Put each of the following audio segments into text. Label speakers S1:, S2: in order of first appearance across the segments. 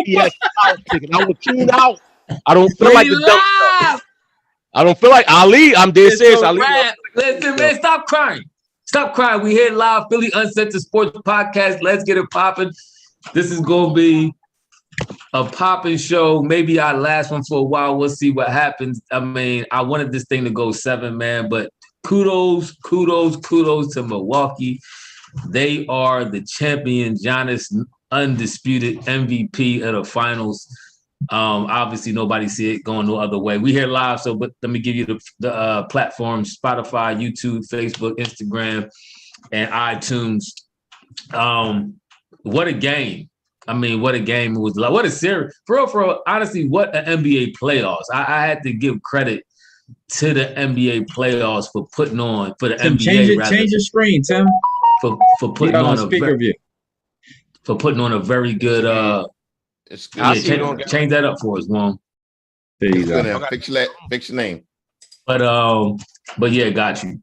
S1: he has power pick, and I will tune out. I don't feel like the dumb stuff. I don't feel like Ali. I'm dead serious. Ali.
S2: Listen, man, stop crying. Stop crying. We here live, Philly Uncensored Sports Podcast. Let's get it popping. This is going to be a popping show. Maybe our last one for a while. We'll see what happens. I mean, I wanted this thing to go 7, man, but kudos to Milwaukee. They are the champion. Giannis, undisputed MVP of the finals. Obviously, nobody see it going no other way. We here live, so but let me give you the platforms: Spotify, YouTube, Facebook, Instagram, and iTunes. What a game! I mean, what a game it was! Like, what a series! For real, honestly, what an NBA playoffs! I had to give credit to the NBA playoffs for putting on for the
S3: Tim,
S2: NBA.
S3: Change your screen, Tim.
S2: For putting on a very good. Change that up for us, Mom.
S4: There you go. Fix your name.
S2: But yeah, got you.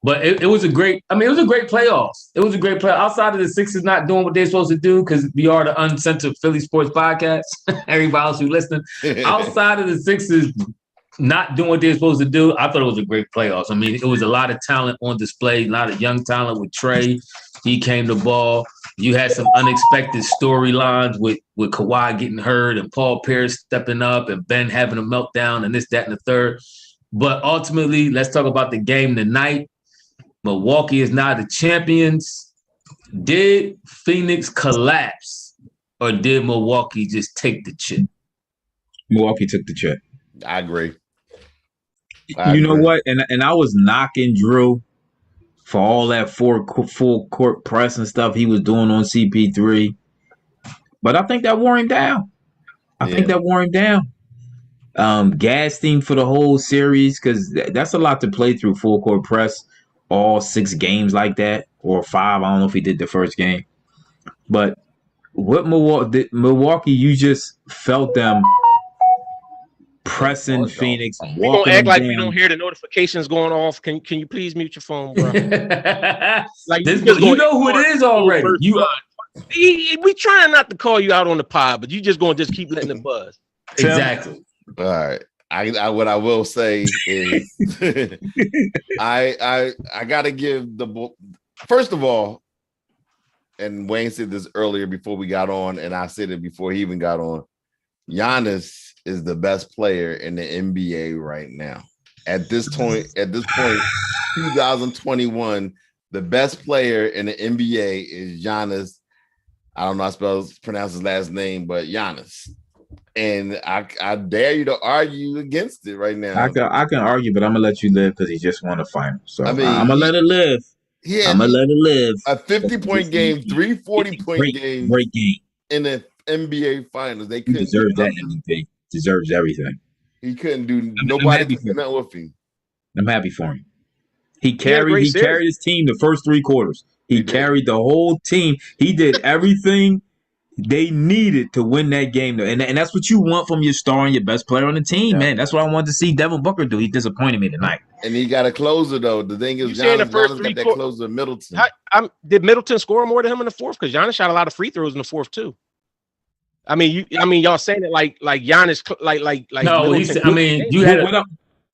S2: But it was a great. I mean, it was a great playoffs. It was a great play. Outside of the Sixers not doing what they're supposed to do, because we are the Uncensored Philly Sports Podcast. Everybody else who listening, outside of the Sixers not doing what they're supposed to do, I thought it was a great playoffs. I mean, it was a lot of talent on display, a lot of young talent with Trey. He came to ball. You had some unexpected storylines with Kawhi getting hurt and Paul Pierce stepping up and Ben having a meltdown and this, that, and the third. But ultimately, let's talk about the game tonight. Milwaukee is now the champions. Did Phoenix collapse or did Milwaukee just take the chip?
S3: Milwaukee took the chip.
S4: I agree.
S3: You know what? And I was knocking Drew for all that full court press and stuff he was doing on CP3. But I think that wore him down. Gassed him for the whole series because that's a lot to play through full court press, all 6 games like that, or 5. I don't know if he did the first game. But what Milwaukee, you just felt them pressing Phoenix.
S1: We gonna act like we don't hear the notifications going off. Can you please mute your phone, bro?
S2: Like you know who it is already.
S1: We trying not to call you out on the pod, but you just gonna just keep letting it buzz.
S2: Exactly.
S4: All right. I what I will say is I gotta give the first of all, and Wayne said this earlier before we got on, and I said it before he even got on. Giannis is the best player in the NBA right now. At this point, 2021, the best player in the NBA is Giannis. I don't know how to pronounce his last name, but Giannis. And I dare you to argue against it right now.
S3: I can argue, but I'm gonna let you live because he just won a final. So I mean, I'm gonna let it live.
S4: Yeah,
S3: I'm gonna let it live.
S4: A 50-point game, 3 40-point games.
S3: Great game
S4: in the NBA Finals. They couldn't
S3: deserve that MVP. Deserves everything.
S4: He couldn't do. Nobody could nothing with him.
S3: I'm happy for him. He carried his team the first 3 quarters. He carried the whole team. He did everything they needed to win that game. And that's what you want from your star and your best player on the team, man. That's what I wanted to see Devon Booker do. He disappointed me tonight.
S4: And he got a closer, though. The thing is, Giannis got that closer, Middleton.
S1: Did Middleton score more than him in the fourth? Because Giannis shot a lot of free throws in the fourth, too. I mean, y'all saying it like Giannis, like.
S2: No, you had.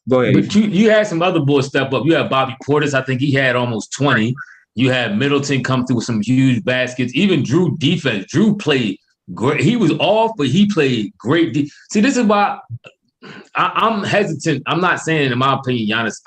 S3: Go ahead.
S2: But you had some other boys step up. You had Bobby Portis. I think he had almost 20. You had Middleton come through with some huge baskets. Even Drew defense. Drew played great. He was off, but he played great. See, this is why I'm hesitant. I'm not saying, in my opinion, Giannis.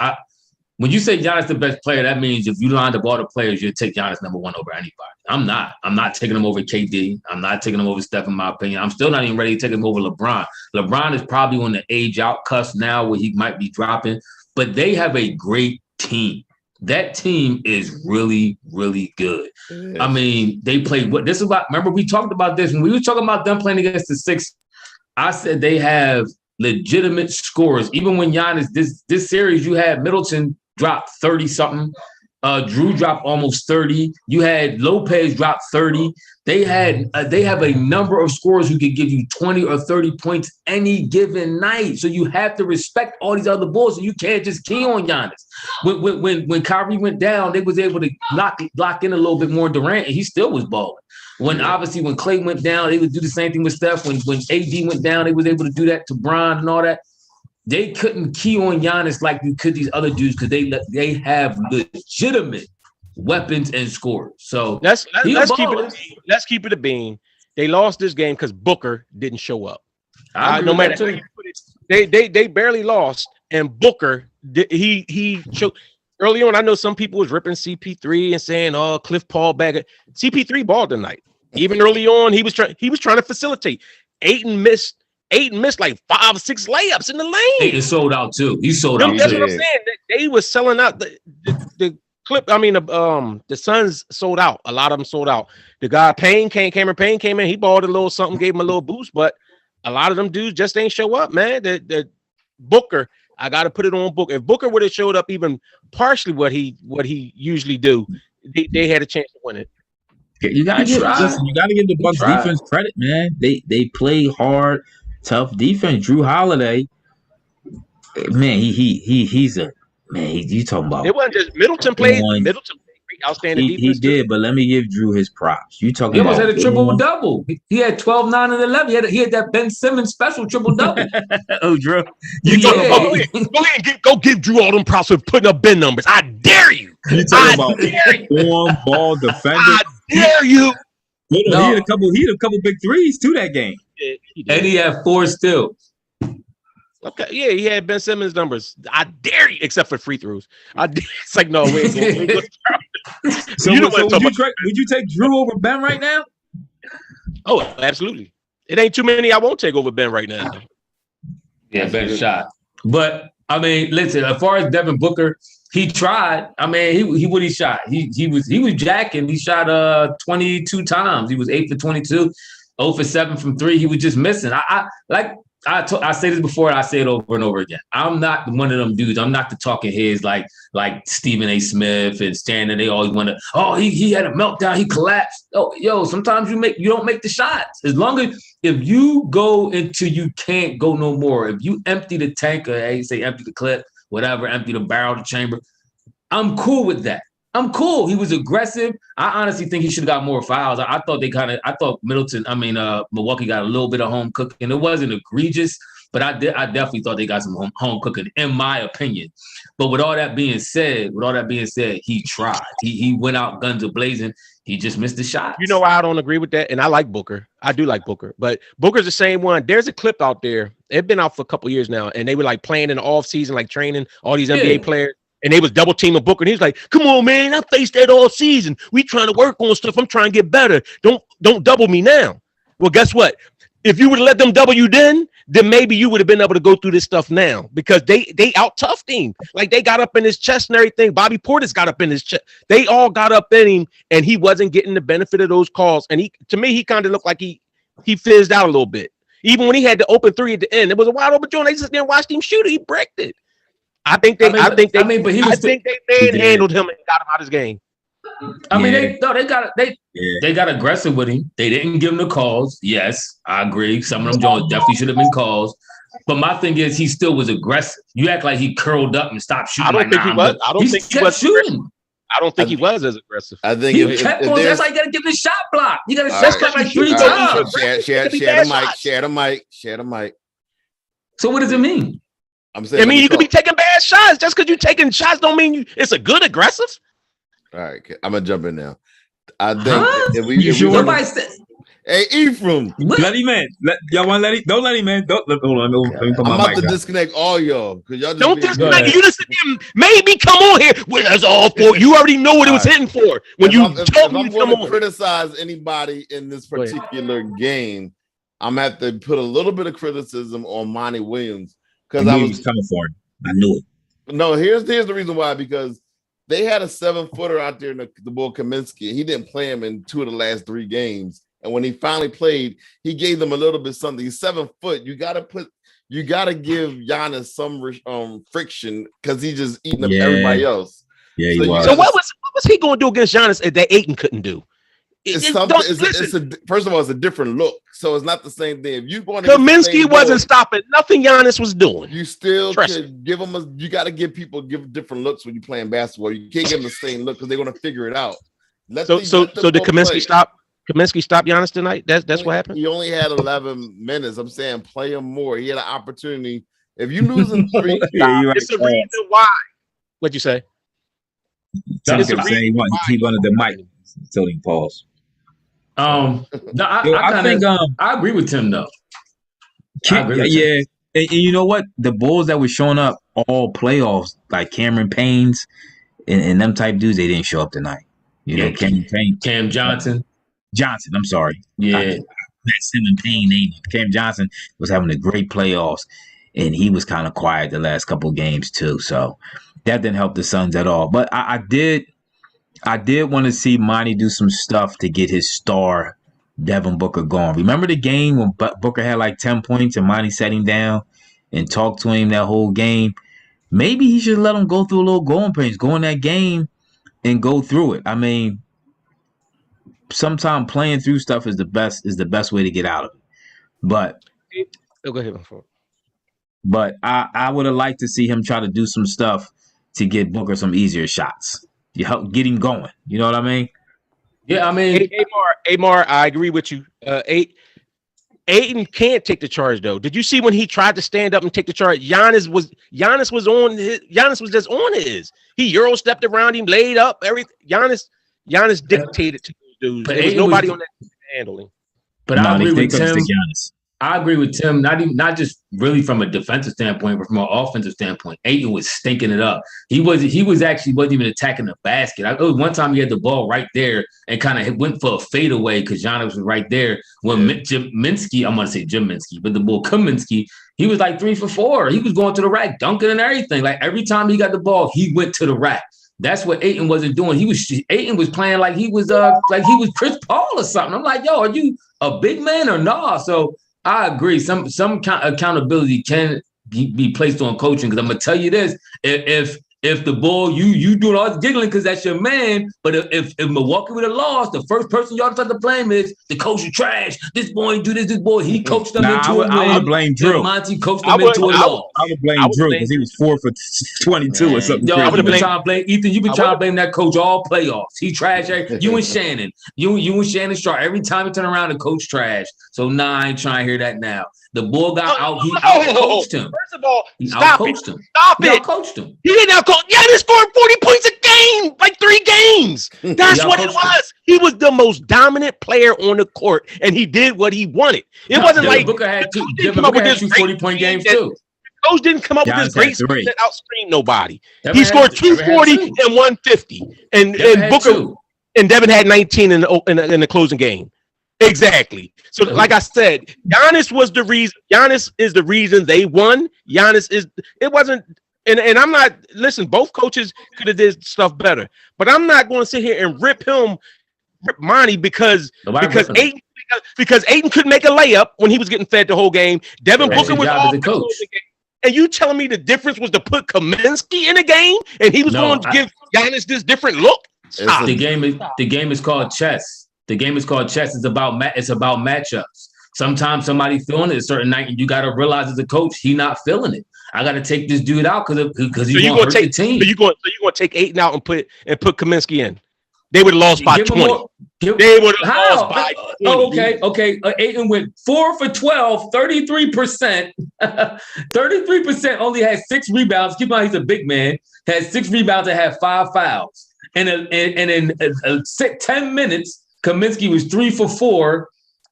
S2: When you say Giannis the best player, that means if you lined up all the players, you'd take Giannis number 1 over anybody. I'm not taking him over KD. I'm not taking him over Steph, in my opinion. I'm still not even ready to take him over LeBron. LeBron is probably on the age out cusp now where he might be dropping, but they have a great team. That team is really, really good. Yes. I mean, they played what this is about. Remember, we talked about this when we were talking about them playing against the Sixers. I said they have legitimate scorers. Even when Giannis, this series, you had Middleton dropped 30-something. Drew dropped almost 30. You had Lopez drop 30. They have a number of scorers who can give you 20 or 30 points any given night. So you have to respect all these other bulls, and you can't just key on Giannis. When Kyrie went down, they was able to lock in a little bit more Durant, and he still was balling. When obviously when Clay went down, they would do the same thing with Steph. When AD went down, they was able to do that to Bron and all that. They couldn't key on Giannis like you could these other dudes because they have legitimate weapons and scores. So
S1: let's keep it a bean. They lost this game because Booker didn't show up. No matter how you put it, they barely lost, and Booker he showed early on. I know some people was ripping CP3 and saying, "Oh, Cliff Paul back." CP3 balled tonight. Even early on, he was trying to facilitate. Ayton missed like 5 or 6 layups in the lane.
S2: Ayton sold out too. He sold out.
S1: That's what I'm saying. They was selling out the clip. I mean, the Suns sold out. A lot of them sold out. The guy Cameron Payne came in. He balled a little something, gave him a little boost, but a lot of them dudes just ain't show up, man. The Booker, I got to put it on Booker. If Booker would have showed up even partially what he usually do, they had a chance to win it.
S3: You gotta give the Bucks defense credit, man. They play hard, tough defense. Drew Holiday, man, he's a man. You talking about?
S1: It wasn't just Middleton played. Middleton played great, outstanding defense.
S3: He did, but let me give Drew his props. You talking?
S2: He almost
S3: about
S2: had a triple double. He had 12, 9, and 11. He had that Ben Simmons special triple double.
S3: Oh, Drew,
S1: you talking about? Go give Drew all them props for putting up Ben numbers. I dare you.
S3: You talking about form ball defender?
S1: I dare you.
S3: He had a couple big threes to that game.
S2: And he had 4 steals.
S1: Okay, yeah, he had Ben Simmons numbers. I dare you, except for free throws. It's like, no, wait.
S3: So would you take Drew over Ben right now?
S1: Oh, absolutely. It ain't too many I won't take over Ben right now.
S2: Yeah, Ben shot. But I mean, listen, as far as Devin Booker, he tried. I mean, he shot. He was jacking. He shot 22 times. He was 8 for 22, 0 for 7 from 3. He was just missing. I say this before and I say it over and over again. I'm not one of them dudes. I'm not the talking heads like Stephen A. Smith and Stan. They always want to. Oh, he had a meltdown. He collapsed. Oh, yo, sometimes you don't make the shots. As long as if you go until you can't go no more. If you empty the tank, or you say empty the clip, whatever, empty the barrel, the chamber. I'm cool with that. I'm cool. He was aggressive. I honestly think he should have got more fouls. I thought Milwaukee got a little bit of home cooking. It wasn't egregious, but I definitely thought they got some home cooking, in my opinion. But with all that being said, he tried. He went out guns a-blazing. He just missed the shot.
S1: You know why I don't agree with that? And I like Booker. I do like Booker. But Booker's the same one. There's a clip out there. It's been out for a couple years now. And they were like playing in the offseason, like training all these NBA players. And they was double teaming Booker. And he's like, come on, man. I faced that all season. We trying to work on stuff. I'm trying to get better. Don't double me now. Well, guess what? If you would have let them double you then maybe you would have been able to go through this stuff now because they out toughed him. Like they got up in his chest and everything. Bobby Portis got up in his chest. They all got up in him and he wasn't getting the benefit of those calls. And to me, he kind of looked like he fizzed out a little bit. Even when he had the open 3 at the end, it was a wide open joint. They just didn't watch him shoot it. He bricked it. I think they manhandled him and got him out of his game.
S2: They got aggressive with him. They didn't give him the calls. Yes, I agree. Some of them Jones definitely should have been calls. But my thing is, he still was aggressive. You act like he curled up and stopped shooting.
S1: I don't think he was. I don't think he was shooting. I don't think he was as aggressive.
S2: I think that's why you got to give him the shot block. You got to shot block like 3 times.
S4: Share the mic.
S2: So what does it mean?
S1: I'm saying, you could be taking bad shots. Just because you're taking shots don't mean it's a good aggressive. All
S4: right, I'm gonna jump in now. I think hey, Ephraim,
S3: let him in. Y'all want to let him? Don't let him in. Hold on. Let me put
S4: I'm about to disconnect all y'all because y'all
S1: don't disconnect. You just maybe come on here. Well, that's all for you. Already know what it was hitting for when you told me to come on.
S4: Criticize anybody in this particular game, I'm gonna have to put a little bit of criticism on Monty Williams.
S3: Because I was coming for him. I knew it.
S4: No, here's the reason why. Because they had a 7-footer out there in the bull Kaminsky. He didn't play him in 2 of the last 3 games. And when he finally played, he gave them a little bit something. He's 7 foot. You gotta give Giannis some friction because he's just eating up everybody else.
S3: Yeah, he was.
S1: So what was he gonna do against Giannis that Ayton couldn't do?
S4: First of all, it's a different look, so it's not the same thing. If you want to,
S1: Kaminsky wasn't stopping nothing Giannis was doing.
S4: You still could give them you got to give different looks when you're playing basketball. You can't give them the same look because they're going to figure it out.
S1: So did Kaminsky stop? Kaminsky stop Giannis tonight? That's what happened?
S4: He only had 11 minutes. I'm saying play him more. He had an opportunity. If you losing 3,
S1: it's a reason why. What'd you say?
S3: It's a reason he wanted the mic. So he paused.
S2: No, I agree with Tim though.
S3: Yeah. And you know what? The Bulls that were showing up all playoffs, like Cameron Paynes and them type dudes, they didn't show up tonight. You know,
S2: Cam Johnson.
S3: I'm sorry.
S2: Yeah.
S3: That's him and Payne name. Cam Johnson was having a great playoffs, and he was kind of quiet the last couple of games too. So that didn't help the Suns at all. But I did want to see Monty do some stuff to get his star Devin Booker going. Remember the game when Booker had like 10 points and Monty sat him down and talked to him that whole game? Maybe he should let him go through a little growing pains, go in that game and go through it. I mean, sometimes playing through stuff is the best way to get out of it. But
S1: go ahead.
S3: But I would have liked to see him try to do some stuff to get Booker some easier shots. You help get him going. You know what I mean?
S2: Yeah, I mean,
S1: Amar, I agree with you. Ayton can't take the charge though. Did you see when he tried to stand up and take the charge? Giannis was just on his. He Euro stepped around him, laid up everything. Giannis dictated to those dudes. There was nobody on that handling.
S2: But I agree with Tim. I agree with Tim, not just really from a defensive standpoint, but from an offensive standpoint. Ayton was stinking it up. He wasn't even attacking the basket. It was one time he had the ball right there and kind of went for a fadeaway because Giannis was right there. When Jim Minsky, but the bull Kaminsky, he was like 3 for 4. He was going to the rack, dunking and everything. Like every time he got the ball, he went to the rack. That's what Ayton wasn't doing. Ayton was playing like he was Chris Paul or something. I'm like, yo, are you a big man or nah? So I agree. Some accountability can be placed on coaching because I'm gonna tell you this: if the Bull you doing all the giggling because that's your man, but if Milwaukee would have lost, the first person y'all start to blame is the coach is trash. This boy do this. This boy he coached them into a win.
S3: I would blame Drew.
S2: Monty coached them into a loss.
S3: I would blame Drew because he was 4 for 22 or something.
S2: Yo, you've been trying to blame Ethan. You've been trying to blame that coach all playoffs. He trash. You and Shannon. You and Shannon Sharp. Every time you turn around, the coach trash. So I ain't trying to hear that now. The Bull got out. He outcoached him.
S1: First of all,
S2: he
S1: stop
S2: outcoached him.
S1: Stop
S2: he
S1: it.
S2: Outcoached him.
S1: He didn't outcoach. Giannis scored 40 points a game, like 3 games. That's what it was. He was the most dominant player on the court, and he did what he wanted. It wasn't like
S2: Booker had 2 40-point games too.
S1: Coach didn't come up with this great scheme that outscreened nobody. He scored 240 and 150, and Booker and Devon had 19 in the closing game. Exactly. So, like I said, Giannis was the reason. Giannis is the reason they won. It wasn't. And I'm not. Listen, both coaches could have did stuff better, but I'm not going to sit here and rip Monty because Ayton couldn't make a layup when he was getting fed the whole game. Devin Booker was off the coach. And you telling me the difference was to put Kaminsky in the game, and he was going to give Giannis this different look?
S2: The game is called chess. The game is called chess. It's about matchups. Sometimes somebody feeling it a certain night, and you got to realize as a coach, he not feeling it. I got to take this dude out because he's going to hurt the team.
S1: So you're going to take Ayton out and put Kaminsky in. They would have lost by 20. They would have lost by 20.
S2: Okay. Ayton went 4 for 12, 33%. 33% only had 6 rebounds. Keep in mind, he's a big man. Had 6 rebounds and had 5 fouls. And in 10 minutes, Kaminsky was 3 for 4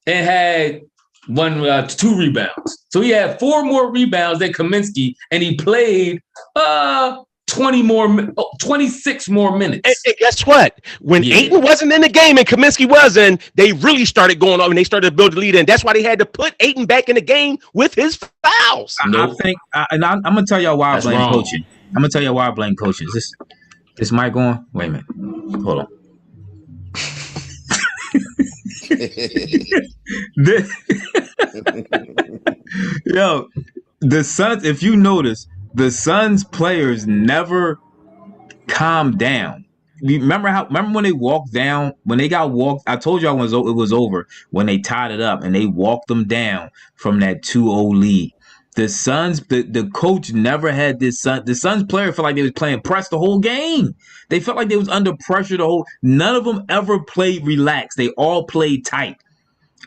S2: and had 2 rebounds. So he had 4 more rebounds than Kaminsky, and he played 26 more minutes.
S1: And guess what? When Ayton wasn't in the game and Kaminsky was in, they really started going up and they started to build the lead. And that's why they had to put Ayton back in the game with his fouls.
S3: I think, and I'm going to tell y'all why I blame coaching. I'm going to tell you why I blame coaching. Is this mic on? Wait a minute. Hold on. Yo, the Suns, if you notice, the Suns players never calmed down. Remember when they walked down, when they got walked, I told y'all it was over when they tied it up and they walked them down from that 2-0 lead. The Suns, the coach never had this Sun. The Suns player felt like they was playing press the whole game. They felt like they was under pressure the whole. None of them ever played relaxed. They all played tight.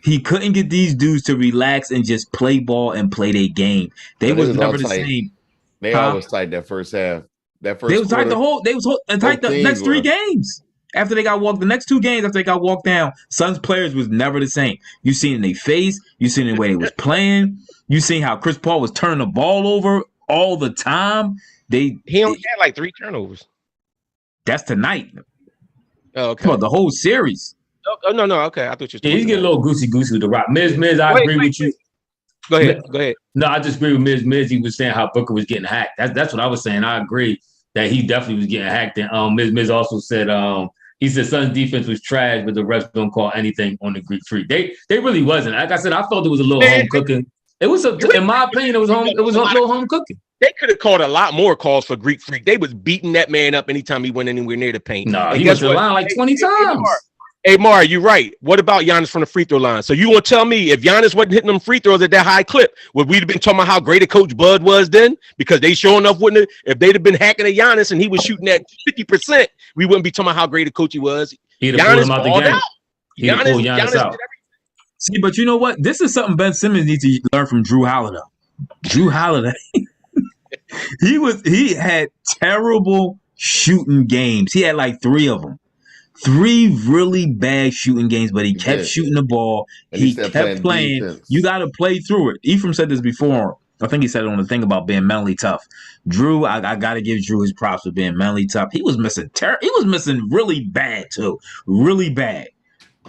S3: He couldn't get these dudes to relax and just play ball and play their game. They was never the same.
S4: They always tight that first half. That first
S3: they was tight the whole. They was tight the next 3 games. After they got walked, the next 2 games after they got walked down, Suns players was never the same. You seen in their face. You seen the way they was playing. You seen how Chris Paul was turning the ball over all the time.
S1: He only had like 3 turnovers.
S3: That's tonight.
S1: Oh, okay.
S3: Come on, the whole series.
S1: Oh no. Okay, I thought you.
S2: He's getting a little goosey with the rock. Miz, I agree with you.
S1: Go ahead.
S2: No, I just agree with Miz. He was saying how Booker was getting hacked. That's what I was saying. I agree that he definitely was getting hacked. And Miz also said he said Suns defense was trash, but the refs don't call anything on the Greek Freak. They really wasn't. Like I said, I felt it was a little home cooking. It was in my opinion, it was a little home cooking.
S1: They could have called a lot more calls for Greek Freak. They was beating that man up anytime he went anywhere near the paint.
S2: No, he went to the line like 20 times.
S1: Hey, Mar, you're right. What about Giannis from the free throw line? So you want to tell me if Giannis wasn't hitting them free throws at that high clip, would we have been talking about how great a coach Bud was then? Because they sure enough wouldn't have. If they'd have been hacking at Giannis and he was shooting at 50%, we wouldn't be talking about how great a coach he was.
S2: He'd have pulled him out the game. He'd have pulled Giannis out.
S3: See, but you know what? This is something Ben Simmons needs to learn from Drew Holiday. Drew Holiday. He had terrible shooting games. He had like 3 of them. 3 really bad shooting games, but he kept shooting the ball. He kept playing. Defense. You got to play through it. Ephraim said this before. I think he said it on the thing about being mentally tough. Drew, I got to give Drew his props for being mentally tough. He was missing He was missing really bad too, really bad.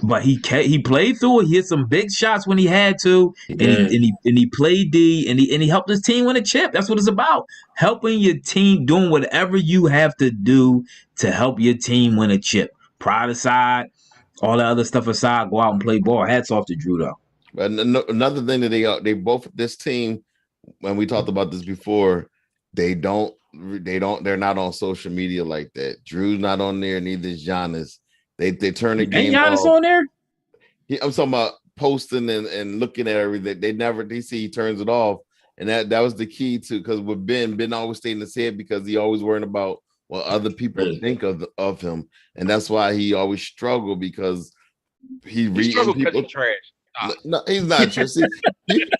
S3: But he played through it. He hit some big shots when he had to, and he played D, and he helped his team win a chip. That's what it's about. Helping your team, doing whatever you have to do to help your team win a chip. Pride aside, all the other stuff aside, go out and play ball. Hats off to Drew, though.
S4: But another thing that they both, this team, when we talked about this before, they're not on social media like that. Drew's not on there, neither is Giannis. They turn the game off.
S3: Giannis on there?
S4: I'm talking about posting and looking at everything. They see he turns it off. And that was the key to, because with Ben always stayed in his head because he always worrying about what other people think of him, and that's why he always struggled because he reading people
S1: trash.
S4: No, he's not trash. See,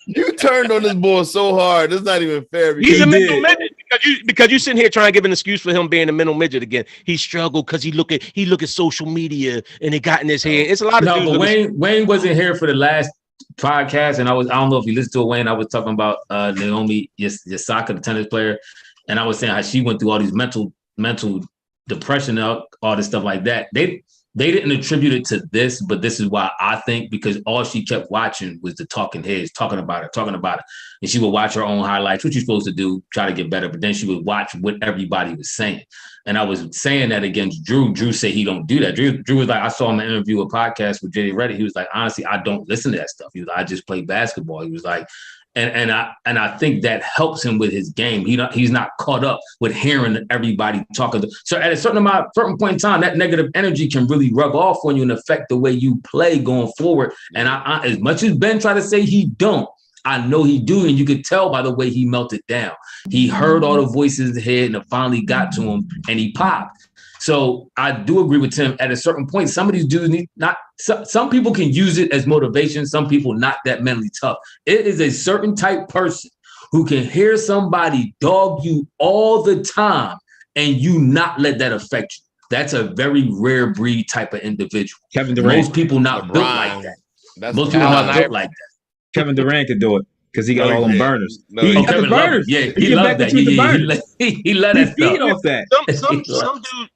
S4: you turned on this boy so hard. It's not even fair.
S1: He's a mental midget because you sitting here trying to give an excuse for him being a mental midget again. He struggled because he look at social media and it got in his head. It's a lot of dudes.
S2: But Wayne wasn't here for the last podcast, and I don't know if you listened to it, Wayne. I was talking about Naomi Osaka, the tennis player, and I was saying how she went through all these mental depression, all this stuff like that. They didn't attribute it to this, but this is why I think, because all she kept watching was the talking heads, talking about it. And she would watch her own highlights, which you're supposed to do, try to get better, but then she would watch what everybody was saying. And I was saying that against Drew. Drew said he don't do that. Drew was like, I saw him interview a podcast with Jay Reddick. He was like, honestly, I don't listen to that stuff. He was like, I just play basketball. He was like, And I think that helps him with his game. He's not caught up with hearing everybody talking. So at a certain point in time, that negative energy can really rub off on you and affect the way you play going forward. And I as much as Ben tried to say he don't, I know he do, and you could tell by the way he melted down. He heard all the voices in his head, and it finally got to him, and he popped. So I do agree with Tim. At a certain point, some of these dudes some people can use it as motivation. Some people not that mentally tough. It is a certain type person who can hear somebody dog you all the time and you not let that affect you. That's a very rare breed type of individual.
S3: Kevin Durant.
S2: Most people not built like that. Most people not built like that.
S3: Kevin Durant could do it. Because he got all them burners.
S2: He got the burners. He loved that. He let us feed
S3: off that.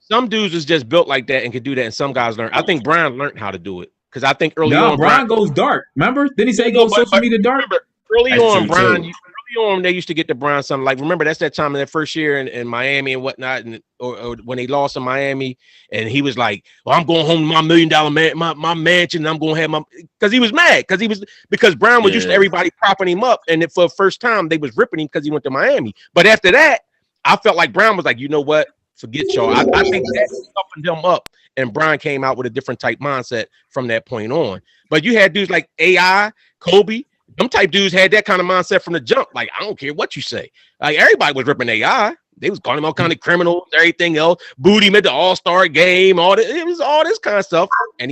S1: Some dudes is just built like that and can do that, and some guys learn. I think Brian learned how to do it because I think early on
S3: Brian goes dark. Remember? Didn't he say he goes social media dark?
S1: Early on, they used to get to Brian something like, remember that's that time in that first year in Miami and whatnot, and or when they lost in Miami, and he was like, "Well, I'm going home to my $1 million my mansion, and I'm going to have because he was mad because Brown was used to everybody propping him up, and for the first time they was ripping him because he went to Miami. But after that, I felt like Brown was like, you know what, forget y'all. I think that toughened them up, and Brown came out with a different type mindset from that point on. But you had dudes like AI, Kobe, Them type dudes had that kind of mindset from the jump. Like, I don't care what you say. Like, everybody was ripping their eye. They was calling him all kind of criminals, everything else. Booed him at the All-Star game. All this, it was all this kind of stuff. And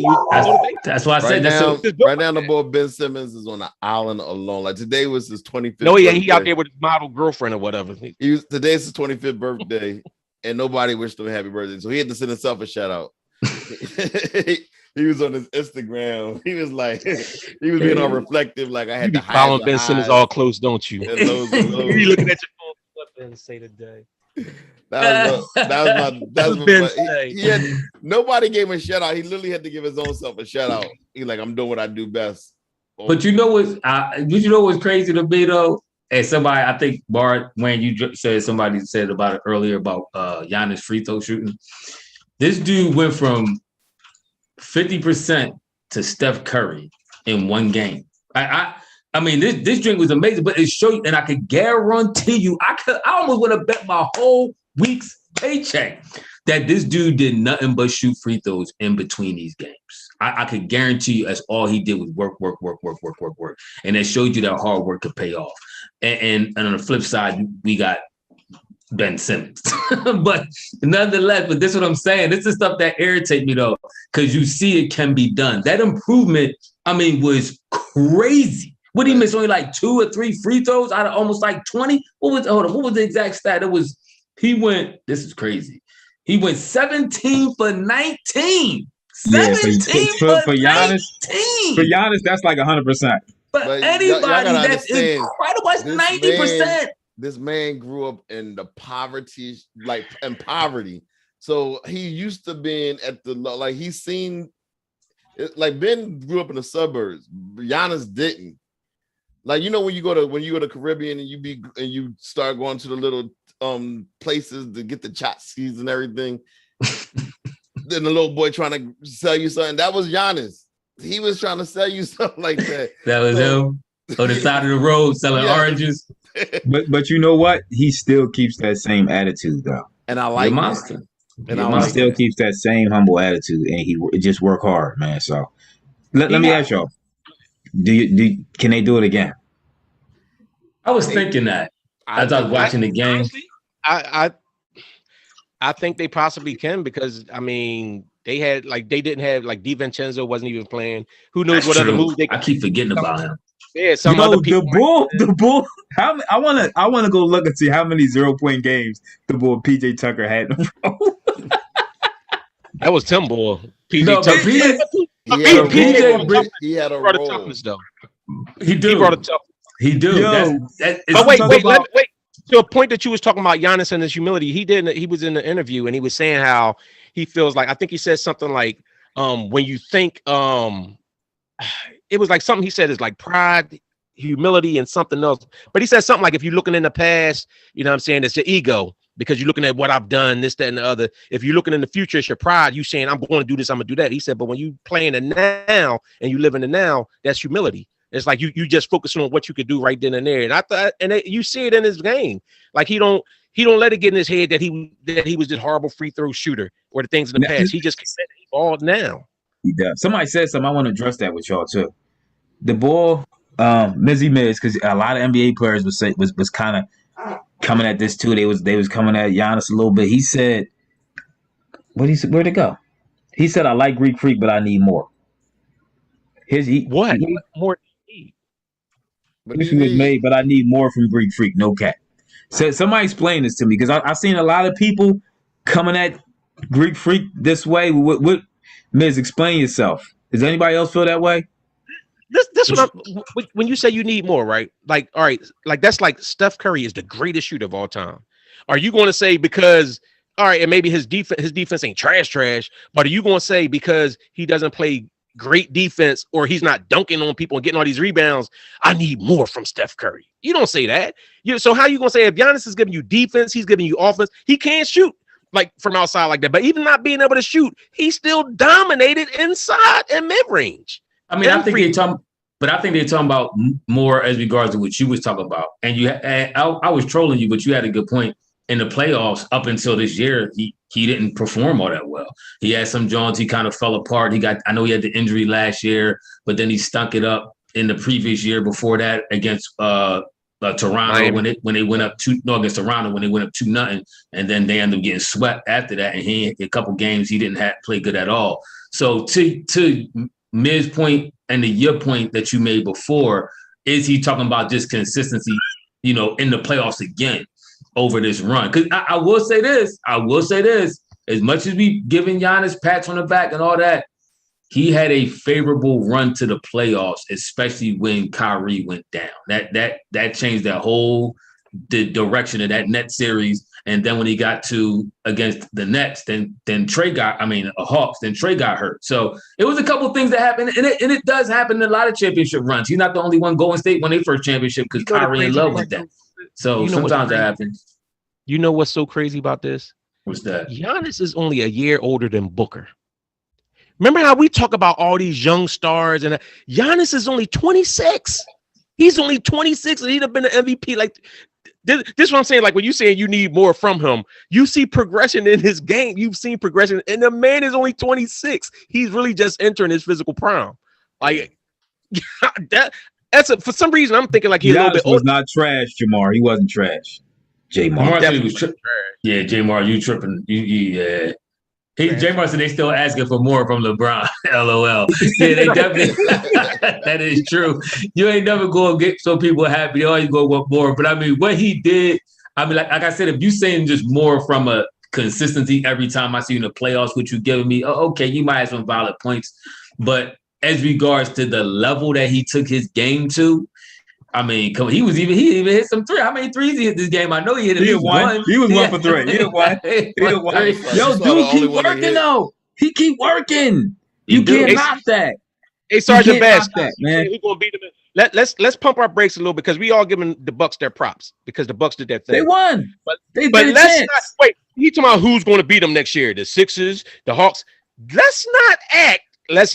S2: that's why I said
S4: right now the boy Ben Simmons is on an island alone. Like today was his 25th.
S1: No, yeah, he out there with his model girlfriend or whatever.
S4: Today's his 25th birthday, and nobody wished him a happy birthday. So he had to send himself a shout out. He was on his Instagram. He was like, he was being all reflective. Like I had to
S1: follow Ben Simmons all close, don't you?
S4: You
S1: be looking at your phone and say today.
S4: That was my nobody gave him a shout out. He literally had to give his own self a shout out. He's like, I'm doing what I do best.
S2: But you know what's crazy to me though? And somebody, I think Bart, when you said somebody said about it earlier about Giannis free throw shooting. This dude went from 50% to Steph Curry in one game. I mean, this drink was amazing, but it showed you, and I could guarantee you, I almost would have bet my whole week's paycheck that this dude did nothing but shoot free throws in between these games. I could guarantee you that's all he did was work. And it showed you that hard work could pay off. And on the flip side, we got Ben Simmons. But nonetheless, but this is what I'm saying. This is stuff that irritates me though, because you see it can be done. That improvement, I mean, was crazy. What did he miss? Only like 2 or 3 free throws out of almost like 20? What was the exact stat? This is crazy. He went 17 for 19. 17 for
S3: Giannis. For Giannis, that's like 100%.
S2: But anybody, that's incredible. That's 90%.
S4: This man grew up in the poverty, like in poverty. So he used to being at the like he's seen like Ben grew up in the suburbs. Giannis didn't. Like, you know, when you go to Caribbean and you start going to the little places to get the chotskis and everything. Then the little boy trying to sell you something. That was Giannis. He was trying to sell you something like that.
S2: That was him on the side of the road selling oranges.
S3: But you know what? He still keeps that same attitude though.
S4: And I like
S2: monster.
S3: And he still keeps that same humble attitude, and he just work hard, man. So let me ask y'all: can they do it again?
S2: I was thinking that as I was watching the game.
S1: Honestly, I think they possibly can, because I mean they didn't have like DiVincenzo wasn't even playing. Who knows what other moves they could.
S2: I keep forgetting about him.
S1: Yeah, some other people.
S3: The bull. I want to go look and see how many 0-point games the bull PJ Tucker had in a row.
S1: That was Tim Bull.
S2: PJ Tucker.
S4: He had a
S1: brought
S4: role.
S1: A toughness though.
S2: He brought a toughness. He do.
S1: But wait. To a point that you was talking about Giannis and his humility, he was in the interview and he was saying how he feels like, I think he said something like, when you think, it was like something he said is like pride, humility, and something else. But he said something like, if you're looking in the past, you know what I'm saying, it's your ego, because you're looking at what I've done, this, that, and the other. If you're looking in the future, it's your pride. You saying, I'm going to do this, I'm going to do that. He said, but when you playing the now and you live in the now, that's humility. It's like you just focus on what you could do right then and there. And I thought, you see it in his game. Like he don't let it get in his head that he was this horrible free throw shooter or the things in the past. He just all now.
S3: He does. Somebody said something. I want to address that with y'all too. The ball, Mizzy Miz, because a lot of NBA players was kind of coming at this too. They was coming at Giannis a little bit. He said, where'd it go? He said, I like Greek Freak, but I need more.
S1: What more?
S3: This was made, but I need more from Greek Freak. No cap. So somebody explain this to me, because I've seen a lot of people coming at Greek Freak this way. What Miz, explain yourself. Does anybody else feel that way?
S1: This when you say you need more, right? Like, all right, like that's like Steph Curry is the greatest shooter of all time. Are you going to say because, all right, and maybe his defense ain't trash, but are you going to say because he doesn't play great defense or he's not dunking on people and getting all these rebounds, I need more from Steph Curry? You don't say that. So how you going to say if Giannis is giving you defense, he's giving you offense, he can't shoot like from outside like that. But even not being able to shoot, he still dominated inside and mid-range.
S2: I mean, I think they're talking about more as regards to what you was talking about. And I was trolling you, but you had a good point. In the playoffs, up until this year, he didn't perform all that well. He had some Jones, he kind of fell apart. I know he had the injury last year, but then he stunk it up in the previous year before that against Toronto Miami. when they went up against Toronto when they went up 2-0, and then they ended up getting swept after that. And he a couple games he didn't play good at all. So to Miz's point and your point that you made before, is he talking about just consistency, in the playoffs again over this run? Because I will say this, as much as we giving Giannis pats on the back and all that, he had a favorable run to the playoffs, especially when Kyrie went down. That changed the direction of that Nets series. And then when he got to against the Nets, then Hawks, then Trey got hurt. So it was a couple of things that happened, and it does happen in a lot of championship runs. He's not the only one. Golden State won their first championship because Kyrie in love with that. So sometimes that happens.
S1: You know what's so crazy about this?
S2: What's that?
S1: Giannis is only a year older than Booker. Remember how we talk about all these young stars, and Giannis is only 26. He's only 26, and he'd have been an MVP. Like this is what I'm saying. Like when you say you need more from him, you see progression in his game. You've seen progression, and the man is only 26. He's really just entering his physical prime. Like for some reason I'm thinking like he's a little bit.
S3: Was not trash, Jamar. He wasn't trash.
S2: J-Mar was tripping. Yeah, J-Mar, you tripping? Yeah. J-Mar said they still asking for more from LeBron. LOL. Yeah, they definitely. That is true. You ain't never going to get some people happy. They always go want more. But I mean, what he did. I mean, like I said, if you saying just more from a consistency every time I see you in the playoffs, which you giving me, okay, you might have some valid points. But as regards to the level that he took his game to, I mean, come on, he even hit some three. How many threes he hit this game? I know he hit at least one.
S3: He was 1 for 3. He hit one. Yo, dude, keep working though. He keep working. You can't knock that.
S1: Hey, Sergeant Bass, man. We're gonna beat them. Let's pump our brakes a little because we all giving the Bucks their props because the Bucks did that thing.
S3: They won.
S1: But let's not wait. You talking about who's going to beat them next year? The Sixers, the Hawks. Let's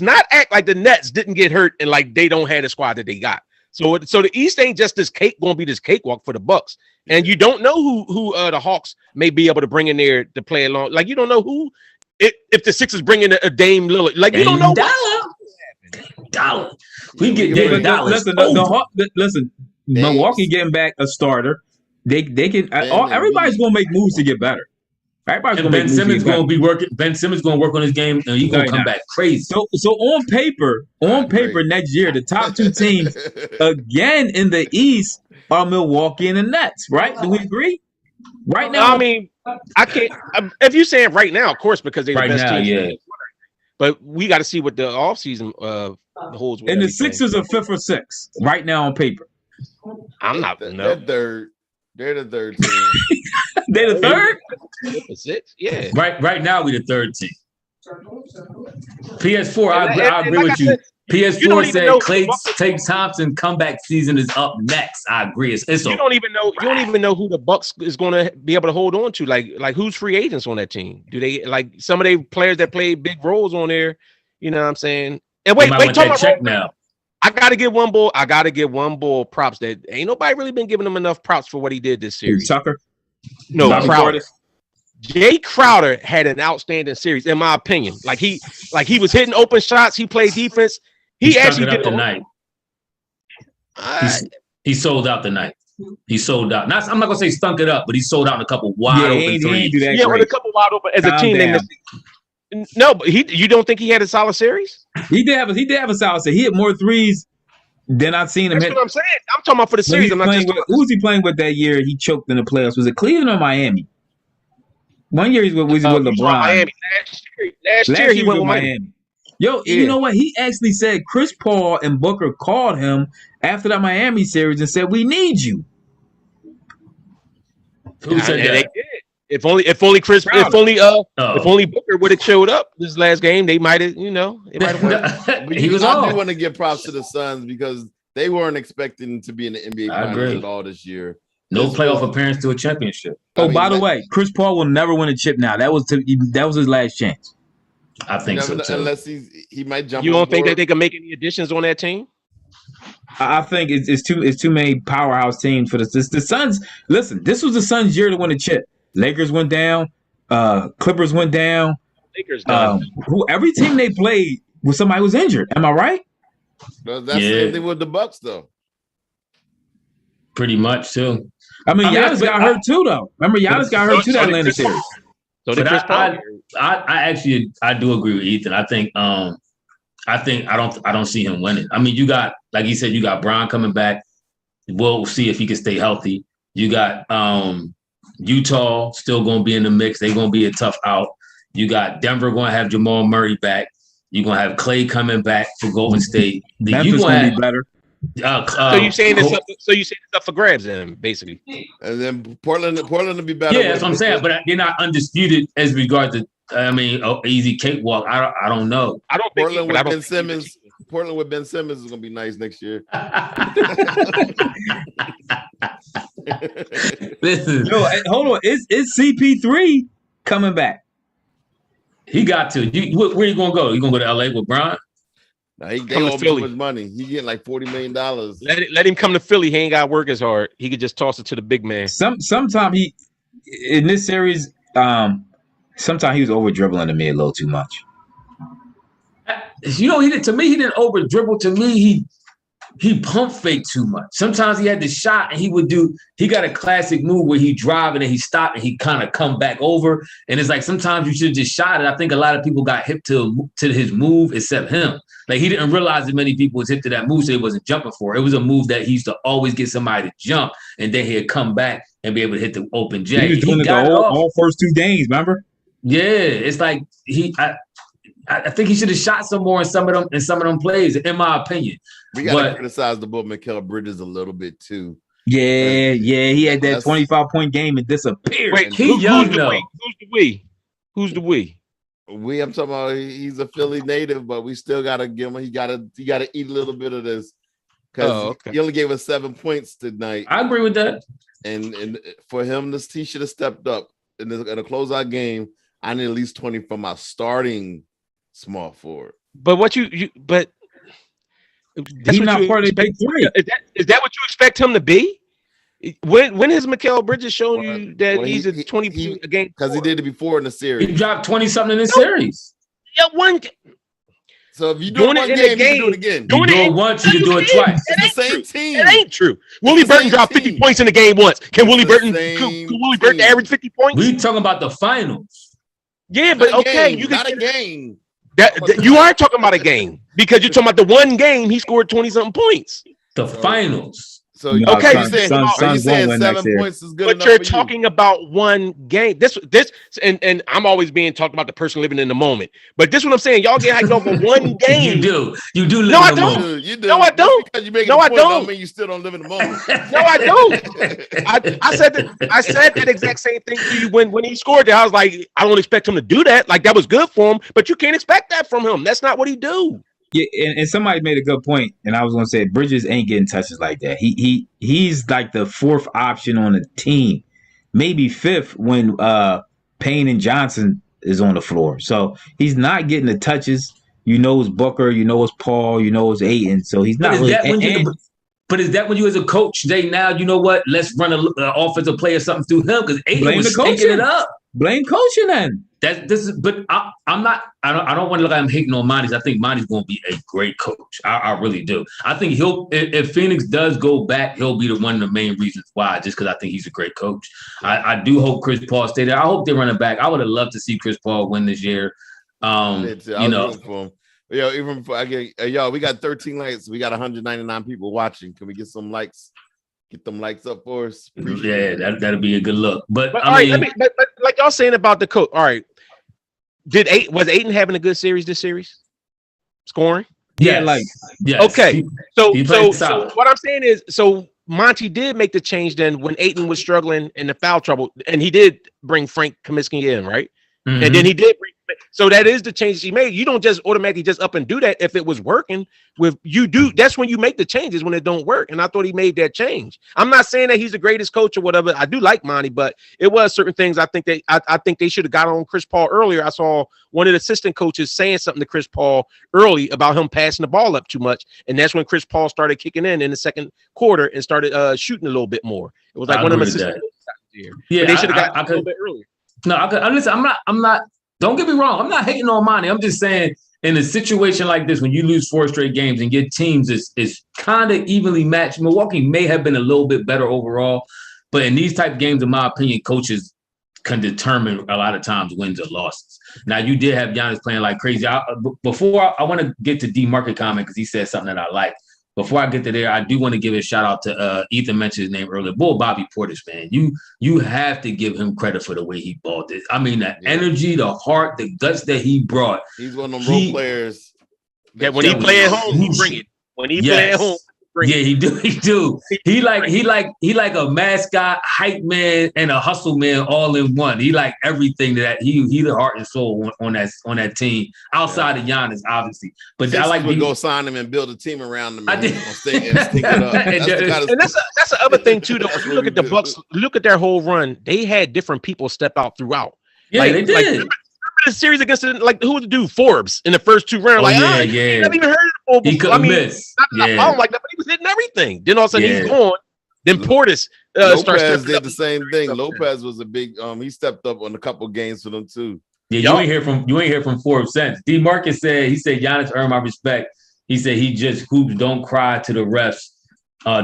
S1: not act like the Nets didn't get hurt and like they don't have the squad that they got. So the East ain't just this going to be this cakewalk for the Bucks, and you don't know who the Hawks may be able to bring in there to play along. Like you don't know who if the Sixers bring in a Dame Lillard. Like you don't know.
S2: Dollar. We get Dame dollars.
S3: Listen. Milwaukee getting back a starter. They can. Everybody's going to make moves to get better.
S2: And Ben Simmons going to be working. Ben Simmons going to work on his game, and he's going to come back crazy.
S3: So on paper, next year, the top two teams again in the East are Milwaukee and the Nets. Right? Do we agree? Right now,
S1: I mean, I can't. If you're saying right now, of course, because they're the best team.
S2: Yeah.
S1: But we got to see what the offseason holds.
S3: And the Sixers are 5th or 6th right now on paper.
S1: I'm not.
S4: They're third. They're the third team.
S3: They're the third?
S1: 6? Yeah.
S2: Right now, we're the third team. PS4, I agree with you. PS4 said Klay Thompson comeback season is up next. I agree. You
S1: don't even know who the Bucks is going to be able to hold on to. Like who's free agents on that team? Do they like some of the players that play big roles on there? You know what I'm saying? And wait, talk about
S2: check now.
S1: I gotta give one bull props that ain't nobody really been giving him enough props for what he did this series.
S3: Tucker?
S1: No, Crowder. Jay Crowder had an outstanding series, in my opinion. Like he was hitting open shots. He played defense. He actually did
S2: tonight. He sold out tonight. He sold out. I'm not gonna say stunk it up, but he sold out in a couple wide open threes.
S1: With a couple wide open as a team. No, but you don't think he had a solid series?
S3: He did have a solid series. He hit more threes than I've seen him hit.
S1: That's what I'm saying. I'm talking about for the series.
S3: Who was he playing with that year? He choked in the playoffs. Was it Cleveland or Miami? One year he was with LeBron.
S1: Miami. Last year he went with Miami.
S3: Yo, You know what? He actually said Chris Paul and Booker called him after that Miami series and said, "We need you."
S2: Who said that?
S1: They did. If only Booker would have showed up this last game, they might have, He
S4: was I do want to give props to the Suns because they weren't expecting to be in the NBA Finals at all this year.
S2: No playoff appearance to a championship.
S3: By the way, Chris Paul will never win a chip now. That was his last chance.
S2: I think so too.
S4: Unless he might jump.
S1: You don't think that they can make any additions on that team?
S3: I think it's too many powerhouse teams for the Suns. Listen, this was the Suns' year to win a chip. Lakers went down. Clippers went down.
S1: Lakers done.
S3: Every team they played was somebody was injured. Am I right?
S4: That's the same thing with the Bucks, though.
S2: Pretty much too.
S3: I mean, Giannis got hurt too, though. Remember, Giannis got hurt too that Atlanta series.
S2: So did Chris Paul. I do agree with Ethan. I think I don't see him winning. I mean, you got, like you said, you got Bron coming back. We'll see if he can stay healthy. You got Utah still going to be in the mix. They're going to be a tough out. You got Denver going to have Jamal Murray back. You're going to have Clay coming back for Golden State.
S3: Memphis going to be better.
S1: So you're saying it's up for grabs then, basically.
S4: And then Portland will be better.
S2: Yeah, that's what I'm saying. But they're not undisputed as regards to, easy cakewalk. I don't know.
S1: I don't think
S4: Portland with Ben Simmons. Portland with Ben Simmons is going to be nice next year.
S2: Listen,
S3: hold on. Is CP3 coming back?
S2: He got to. Where you going to go? You going to go to LA with Bron?
S4: Now he owe too much money. He getting like $40 million.
S1: Let him come to Philly. He ain't got to work as hard. He could just toss it to the big man.
S3: Sometime he in this series. Sometimes he was over dribbling to me a little too much.
S2: He did to me. He didn't over dribble. To me, he pump fake too much. Sometimes he had the shot and he got a classic move where he drive and then he stopped and he kind of come back over. And it's like sometimes you should have just shot it. I think a lot of people got hip to his move except him. Like he didn't realize that many people was hip to that move, so he wasn't jumping for it. It was a move that he used to always get somebody to jump and then he'd come back and be able to hit the open J.
S3: He was doing it all first 2 games, remember?
S2: Yeah, it's like I think he should have shot some more in some of them plays, in my opinion.
S4: We got to criticize the boy Mikal Bridges a little bit too.
S3: Yeah, he had that 25-point game and disappeared.
S1: Wait, who's the we? Who's the we?
S4: I'm talking about he's a Philly native, but we still gotta give him. He gotta eat a little bit of this because he only gave us 7 points tonight.
S2: I agree with that.
S4: And for him, he should have stepped up in a closeout game. I need at least 20 from my starting small forward.
S1: But what but
S3: he's not part of the big three.
S1: Is that what you expect him to be? When has Mikal Bridges shown you that he's a 20 a game?
S4: Because he did it before in the series.
S2: He dropped 20-something in the series.
S1: Yeah, one.
S4: So if you do it one game, you can do it again.
S2: You do it once, you can do it twice.
S4: It's the same team.
S1: It ain't true. Willie Burton dropped 50 points in the game once. Can Willie Burton average 50 points?
S2: We talking about the finals.
S1: Yeah, but okay, you
S4: not a game.
S1: That you are talking about a game because you're talking about the one game he scored 20-something points.
S2: The finals.
S4: So okay, are you saying 7 points is good?
S1: But you're talking about one game. This, and I'm always being talked about the person living in the moment. But this is what I'm saying. Y'all get hyped over one game.
S2: You do live in the moment.
S4: You do.
S1: No, I don't.
S4: Because you make I don't mean you still don't live in the moment.
S1: No, I don't. I said that exact same thing to you when he scored that. I was like, I don't expect him to do that. Like that was good for him, but you can't expect that from him. That's not what he do.
S3: Yeah, and somebody made a good point, and I was gonna say Bridges ain't getting touches like that. He's like the 4th option on the team, maybe 5th when Payne and Johnson is on the floor. So he's not getting the touches. It's Booker, it's Paul, it's Ayton. So he's not really.
S2: But is that when you as a coach say now you know what? Let's run an offensive play or something through him because Ayton was taking it up.
S3: Blame coaching then.
S2: But I'm not. I don't want to look like I'm hating on Monty. I think Monty's going to be a great coach. I really do. I think if Phoenix does go back, he'll be one of the main reasons why. Just because I think he's a great coach. I do hope Chris Paul stay there. I hope they run it back. I would have loved to see Chris Paul win this year.
S4: For him. Yo, we got 13 likes. We got 199 people watching. Can we get some likes? Get them likes up for us.
S2: That'll be a good look. But
S1: like y'all saying about the coach. All right, was Ayton having a good series this series? Scoring?
S2: Yes.
S1: Okay. So what I'm saying is, Monty did make the change then when Ayton was struggling in the foul trouble, and he did bring Frank Kaminsky in, right? Mm-hmm. And then he did bring. So that is the changes he made. You don't just automatically just up and do that if it was working. That's when you make the changes when it don't work. And I thought he made that change. I'm not saying that he's the greatest coach or whatever. I do like Monty, but it was certain things I think they should have got on Chris Paul earlier. I saw one of the assistant coaches saying something to Chris Paul early about him passing the ball up too much, and that's when Chris Paul started kicking in the second quarter and started shooting a little bit more. It was like one of them assistant coaches. Yeah, they should have got a little bit earlier.
S2: No, listen. I'm not. Don't get me wrong. I'm not hating on Monty. I'm just saying in a situation like this, when you lose 4 straight games and your teams is kind of evenly matched, Milwaukee may have been a little bit better overall, but in these type of games, in my opinion, coaches can determine a lot of times wins or losses. Now, you did have Giannis playing like crazy. Before I want to get to D-Market comment because he said something that I like. Before I get to there, I do want to give a shout out to Ethan mentioned his name earlier. Bobby Portis, man. You have to give him credit for the way he balled it. I mean, the energy, the heart, the guts that he brought.
S4: He's one of them role players.
S1: That when he play at home, he bring it. When he play at home,
S2: he do. He like a mascot, hype man, and a hustle man all in one. He like everything that he the heart and soul on that team. Outside of Giannis, obviously, but I like
S4: to go sign him and build a team around him.
S2: I did.
S4: Stick it up.
S1: And that's the other thing too. Though, if you look at the Bucks, look at their whole run. They had different people step out throughout.
S2: Yeah, they did.
S1: The series against who would the dude Forbes in the first 2 rounds.
S2: I
S1: never even heard of him.
S2: He couldn't miss.
S1: Not like that, but he was hitting everything. Then all of a sudden he's gone. Then Portis
S4: Lopez did the same thing. Lopez was a big he stepped up on a couple games for them too.
S2: Yeah, you ain't hear from Forbes since. D. Marcus said Giannis earned my respect. He said he just hoops, don't cry to the refs.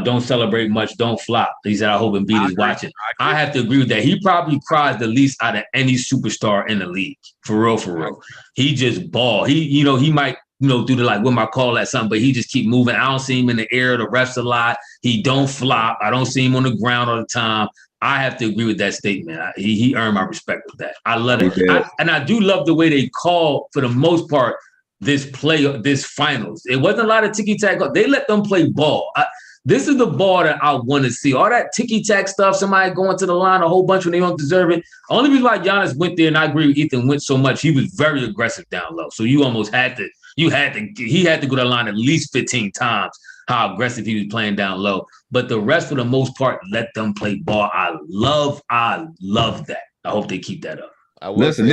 S2: Don't celebrate much, don't flop. He said, I hope Embiid is watching. I have to agree with that. He probably cries the least out of any superstar in the league. For real. He just ball. He might, do the like with my call at something, but he just keep moving. I don't see him in the air, the refs a lot. He don't flop. I don't see him on the ground all the time. I have to agree with that statement. He earned my respect with that. I love it. And I do love the way they call, for the most part, this finals. It wasn't a lot of ticky-tack. They let them play ball. This is the ball that I want to see. All that ticky-tack stuff, somebody going to the line a whole bunch when they don't deserve it. Only reason why Giannis went there, and I agree with Ethan, went so much, he was very aggressive down low. So you almost he had to go to the line at least 15 times, how aggressive he was playing down low. But the rest, for the most part, let them play ball. I love that. I hope they keep that up.
S3: Listen,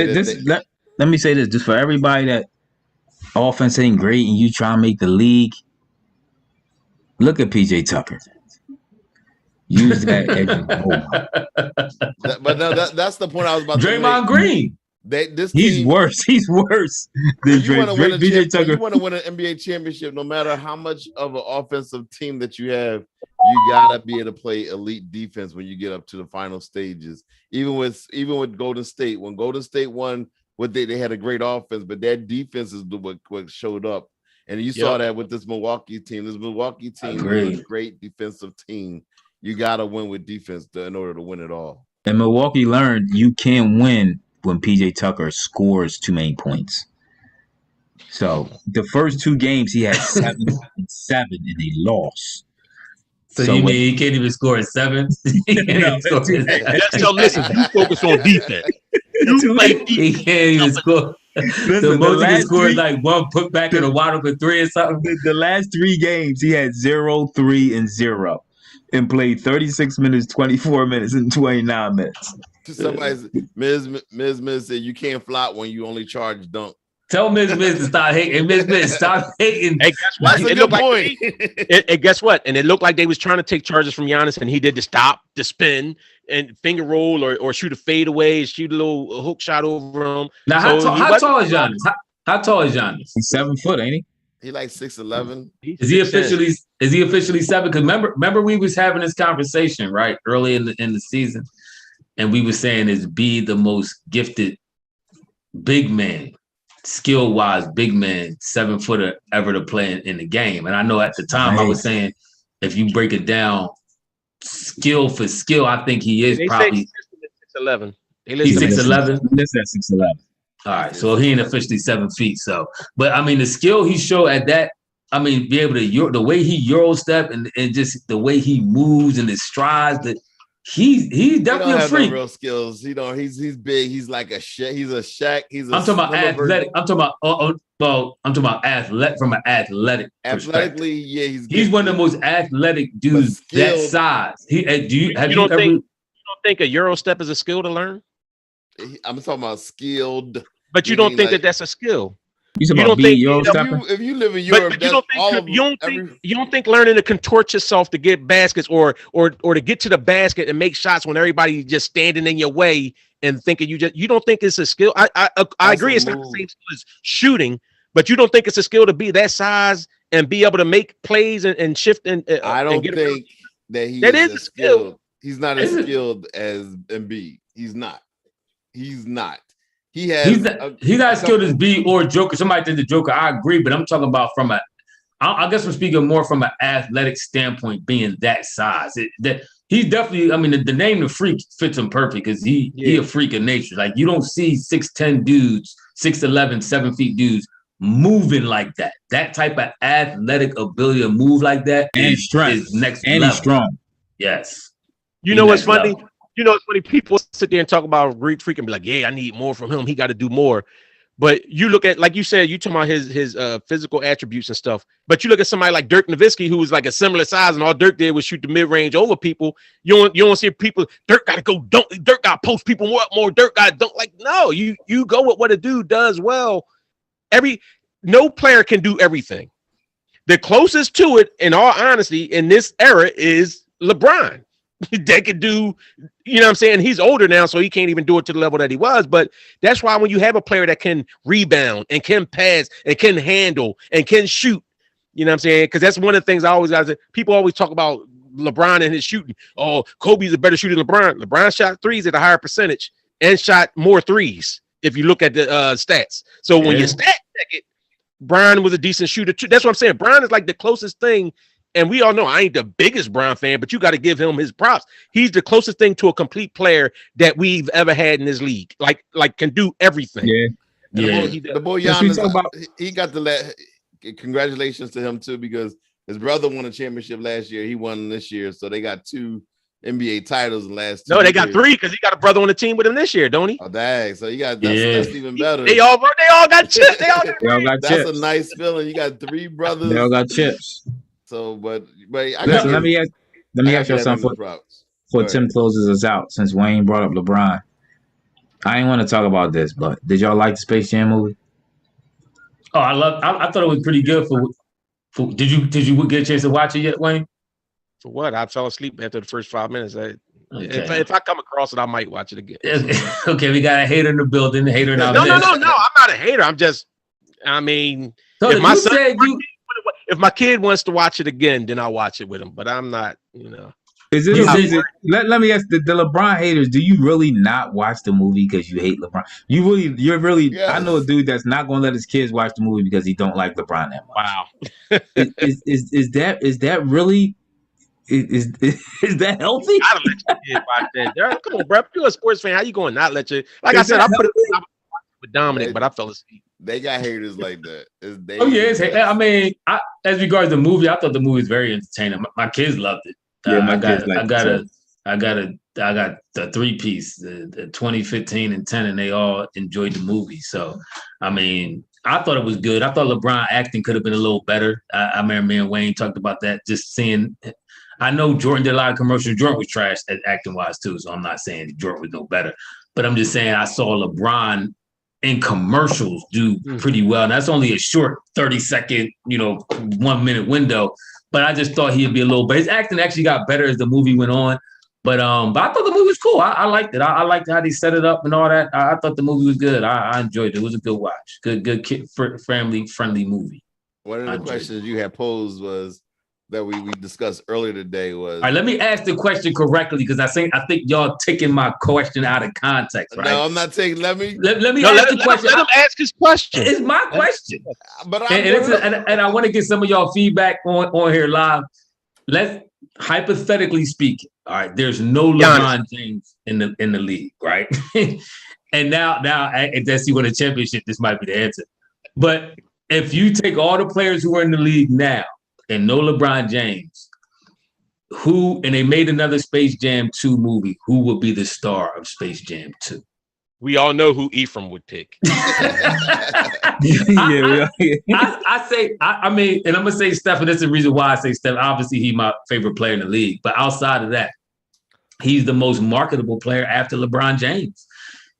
S3: let me say this, just for everybody that offense ain't great and you try to make the league, look at PJ Tucker. Use that every
S4: But no, that's the point I was about to make.
S2: Draymond Green.
S3: He's worse. He's worse than PJ Tucker.
S4: You want to win an NBA championship, no matter how much of an offensive team that you have, you gotta be able to play elite defense when you get up to the final stages. Even with Golden State, when Golden State won, they had a great offense, but that defense is what showed up. And you saw that with this Milwaukee team. This Milwaukee team is a great defensive team. You got to win with defense in order to win it all.
S3: And Milwaukee learned you can win when PJ Tucker scores too many points. So the first 2 games he had 7 and 7, and they lost.
S2: So you mean he can't even score at 7?
S1: So listen, you focus on defense.
S2: He can't even score. The most he can score is like 1 put back in a wide open 3 or something.
S3: The last 3 games, he had 0, 3, and 0, and played 36 minutes, 24 minutes, and 29 minutes.
S4: Somebody's Miz said you can't flop when you only charge dunk.
S2: Tell Miz to stop hating. Miz, stop hating.
S1: Hey, guess what?
S4: That's a good point.
S1: Guess what? And it looked like they was trying to take charges from Giannis, and he did the stop, the spin, and finger roll, or shoot a fade away, shoot a little hook shot over him.
S2: Now, how tall is Giannis? How tall is Giannis?
S3: He's 7 foot, ain't he?
S4: He like 6'11".
S2: Is he officially 7? Because remember we was having this conversation right early in the season, and we were saying is be the most gifted big man, skill-wise big man, 7-footer ever to play in the game. And I know at the time I was saying, if you break it down skill for skill, I think he is probably
S1: 6'11".
S2: He's 6'11".
S3: This at 6'11".
S2: All right, so he ain't officially 7 feet. So, but I mean, the skill he showed at that, I mean, be able to the way he Euro step and just the way he moves and his strides, that he's definitely a freak.
S4: No real skills. He's big. He's like a Shaq. He's a Shaq.
S2: I'm talking about athletic. I'm talking about athletic from an athletic.
S4: Athletically,
S2: he's one of the most athletic dudes that size. You don't
S1: think a Euro step is a skill to learn?
S4: I'm talking about skilled,
S1: but you don't think that's a skill.
S3: You don't think
S4: if you live in Europe,
S1: you don't think learning to contort yourself to get baskets or to get to the basket and make shots when everybody just standing in your way and thinking you don't think it's a skill. I agree it's not the same skill as shooting, But you don't think it's a skill to be that size and be able to make plays and shift and
S4: I don't
S1: and
S4: think that
S1: is a skill.
S4: He's not as skilled as Embiid. He's not. He has.
S2: He's not as skilled as B or Joker. Somebody did the Joker. I agree, but I'm talking about from I guess I'm speaking more from an athletic standpoint, being that size. He's definitely. I mean, the name the freak fits him perfect because he a freak of nature. Like you don't see 6'10" dudes, 6'11", 7 feet dudes moving like that. That type of athletic ability to move like that is next level.
S3: He's strong.
S2: Yes.
S1: You know what's funny? You know, it's funny. People sit there and talk about Greek Freak and be like, "Yeah, I need more from him. He got to do more." But you look at, like you said, you talking about his physical attributes and stuff. But you look at somebody like Dirk Nowitzki, who was like a similar size, and all Dirk did was shoot the mid range over people. You don't see people. Dirk got to go dunk. Dirk got to post people more. Dirk got to dunk. Like no, you go with what a dude does well. No player can do everything. The closest to it, in all honesty, in this era is LeBron. That could do, you know what I'm saying? He's older now, so he can't even do it to the level that he was. But that's why when you have a player that can rebound and can pass and can handle and can shoot, you know what I'm saying? Because that's one of the things people always talk about LeBron and his shooting. Oh, Kobe's a better shooter than LeBron. LeBron shot threes at a higher percentage and shot more threes if you look at the stats. So when you stat check it, Bron was a decent shooter too. That's what I'm saying. Bron is like the closest thing. And we all know I ain't the biggest Bron fan, but you got to give him his props. He's the closest thing to a complete player that we've ever had in this league. Like can do everything.
S3: Yeah.
S4: The boy Giannis, he got the congratulations to him too, because his brother won a championship last year. He won this year. So they got 2 NBA titles in the last 2
S1: years. No, they got
S4: years.
S1: 3 because he got a brother on the team with him this year, don't he?
S4: Oh, dang. So you got that's even better.
S1: They all got chips. They all got
S4: that's
S3: chips.
S4: A nice feeling. You got 3 brothers.
S3: They all got chips.
S4: So, but
S3: listen, let me ask you something before Tim closes us out. Since Wayne brought up LeBron, I ain't want to talk about this, but did y'all like the Space Jam movie?
S2: Oh, I thought it was pretty good. Did you get a chance to watch it yet, Wayne?
S1: For what? I fell asleep after the first 5 minutes. If I come across it, I might watch it again.
S2: Okay, we got a hater in the building. A hater in our
S1: No. I'm not a hater. I'm just. I mean,
S2: so
S1: if my kid wants to watch it again, then I'll watch it with him. But I'm not,
S3: Is it? Let me ask the LeBron haters. Do you really not watch the movie because you hate LeBron? You're really. Yes. I know a dude that's not going to let his kids watch the movie because he don't like LeBron that much.
S1: Wow.
S3: Is that really? Is that healthy?
S1: I don't let your kid watch that. Come on, bro. If you're a sports fan, how you going to not let you? Like I said, I put it with Dominic, but I fell asleep.
S4: They got haters like that.
S2: I mean, as regards to the movie, I thought the movie was very entertaining. My kids loved it. I got the 3-piece, the 2015 and 10, and they all enjoyed the movie. So, I mean, I thought it was good. I thought LeBron acting could have been a little better. I remember me and Wayne talked about that. Just seeing, I know Jordan did a lot of commercials. Jordan was trash at acting wise too, so I'm not saying Jordan was no better, but I'm just saying I saw LeBron in commercials do pretty well. And that's only a short 30-second, 1 minute window. But I just thought he'd be a little better. His acting actually got better as the movie went on. But I thought the movie was cool. I liked it. I liked how they set it up and all that. I thought the movie was good. I enjoyed it. It was a good watch. Good kid family-friendly movie.
S4: One of the questions you had posed was that we discussed earlier today was.
S2: All right, let me ask the question correctly because I think y'all taking my question out of context, right?
S4: No, I'm not taking. Let me
S2: ask the question.
S1: Let him ask his question.
S2: It's my question.
S4: But
S2: I want to get some of y'all feedback on here live. Let's hypothetically speaking. All right, there's no LeBron James in the league, right? And now let's see what a championship. This might be the answer. But if you take all the players who are in the league now and no LeBron James, and they made another Space Jam 2 movie, who would be the star of Space Jam 2?
S1: We all know who Ephraim would pick.
S2: I mean, and I'm gonna say Steph, and that's the reason why I say Steph. Obviously, he's my favorite player in the league, but outside of that, he's the most marketable player after LeBron James.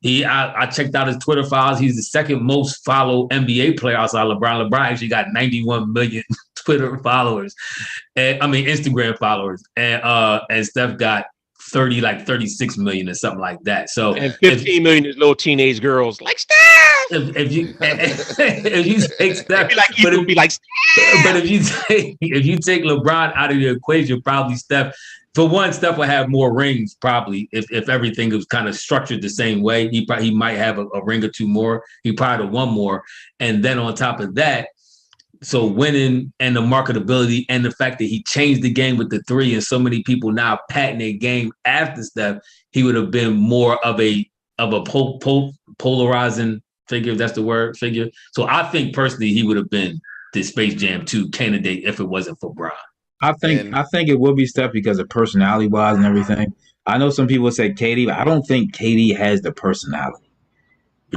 S2: I checked out his Twitter files. He's the second most followed NBA player outside LeBron. LeBron actually got 91 million Twitter followers, Instagram followers, and Steph got 36 million or something like that. So
S1: and 15 million is little teenage girls like Steph.
S2: if you take Steph,
S1: but
S2: if you take LeBron out of the equation, probably Steph. For one, Steph will have more rings probably if everything was kind of structured the same way. He might have a ring or two more. He probably have one more, and then on top of that. So winning and the marketability and the fact that he changed the game with the three and so many people now patting their game after Steph, he would have been more of a polarizing figure, if that's the word, figure. So I think personally he would have been the Space Jam 2 candidate if it wasn't for Bron.
S3: I think it will be Steph because of personality wise and everything. I know some people say KD, but I don't think KD has the personality.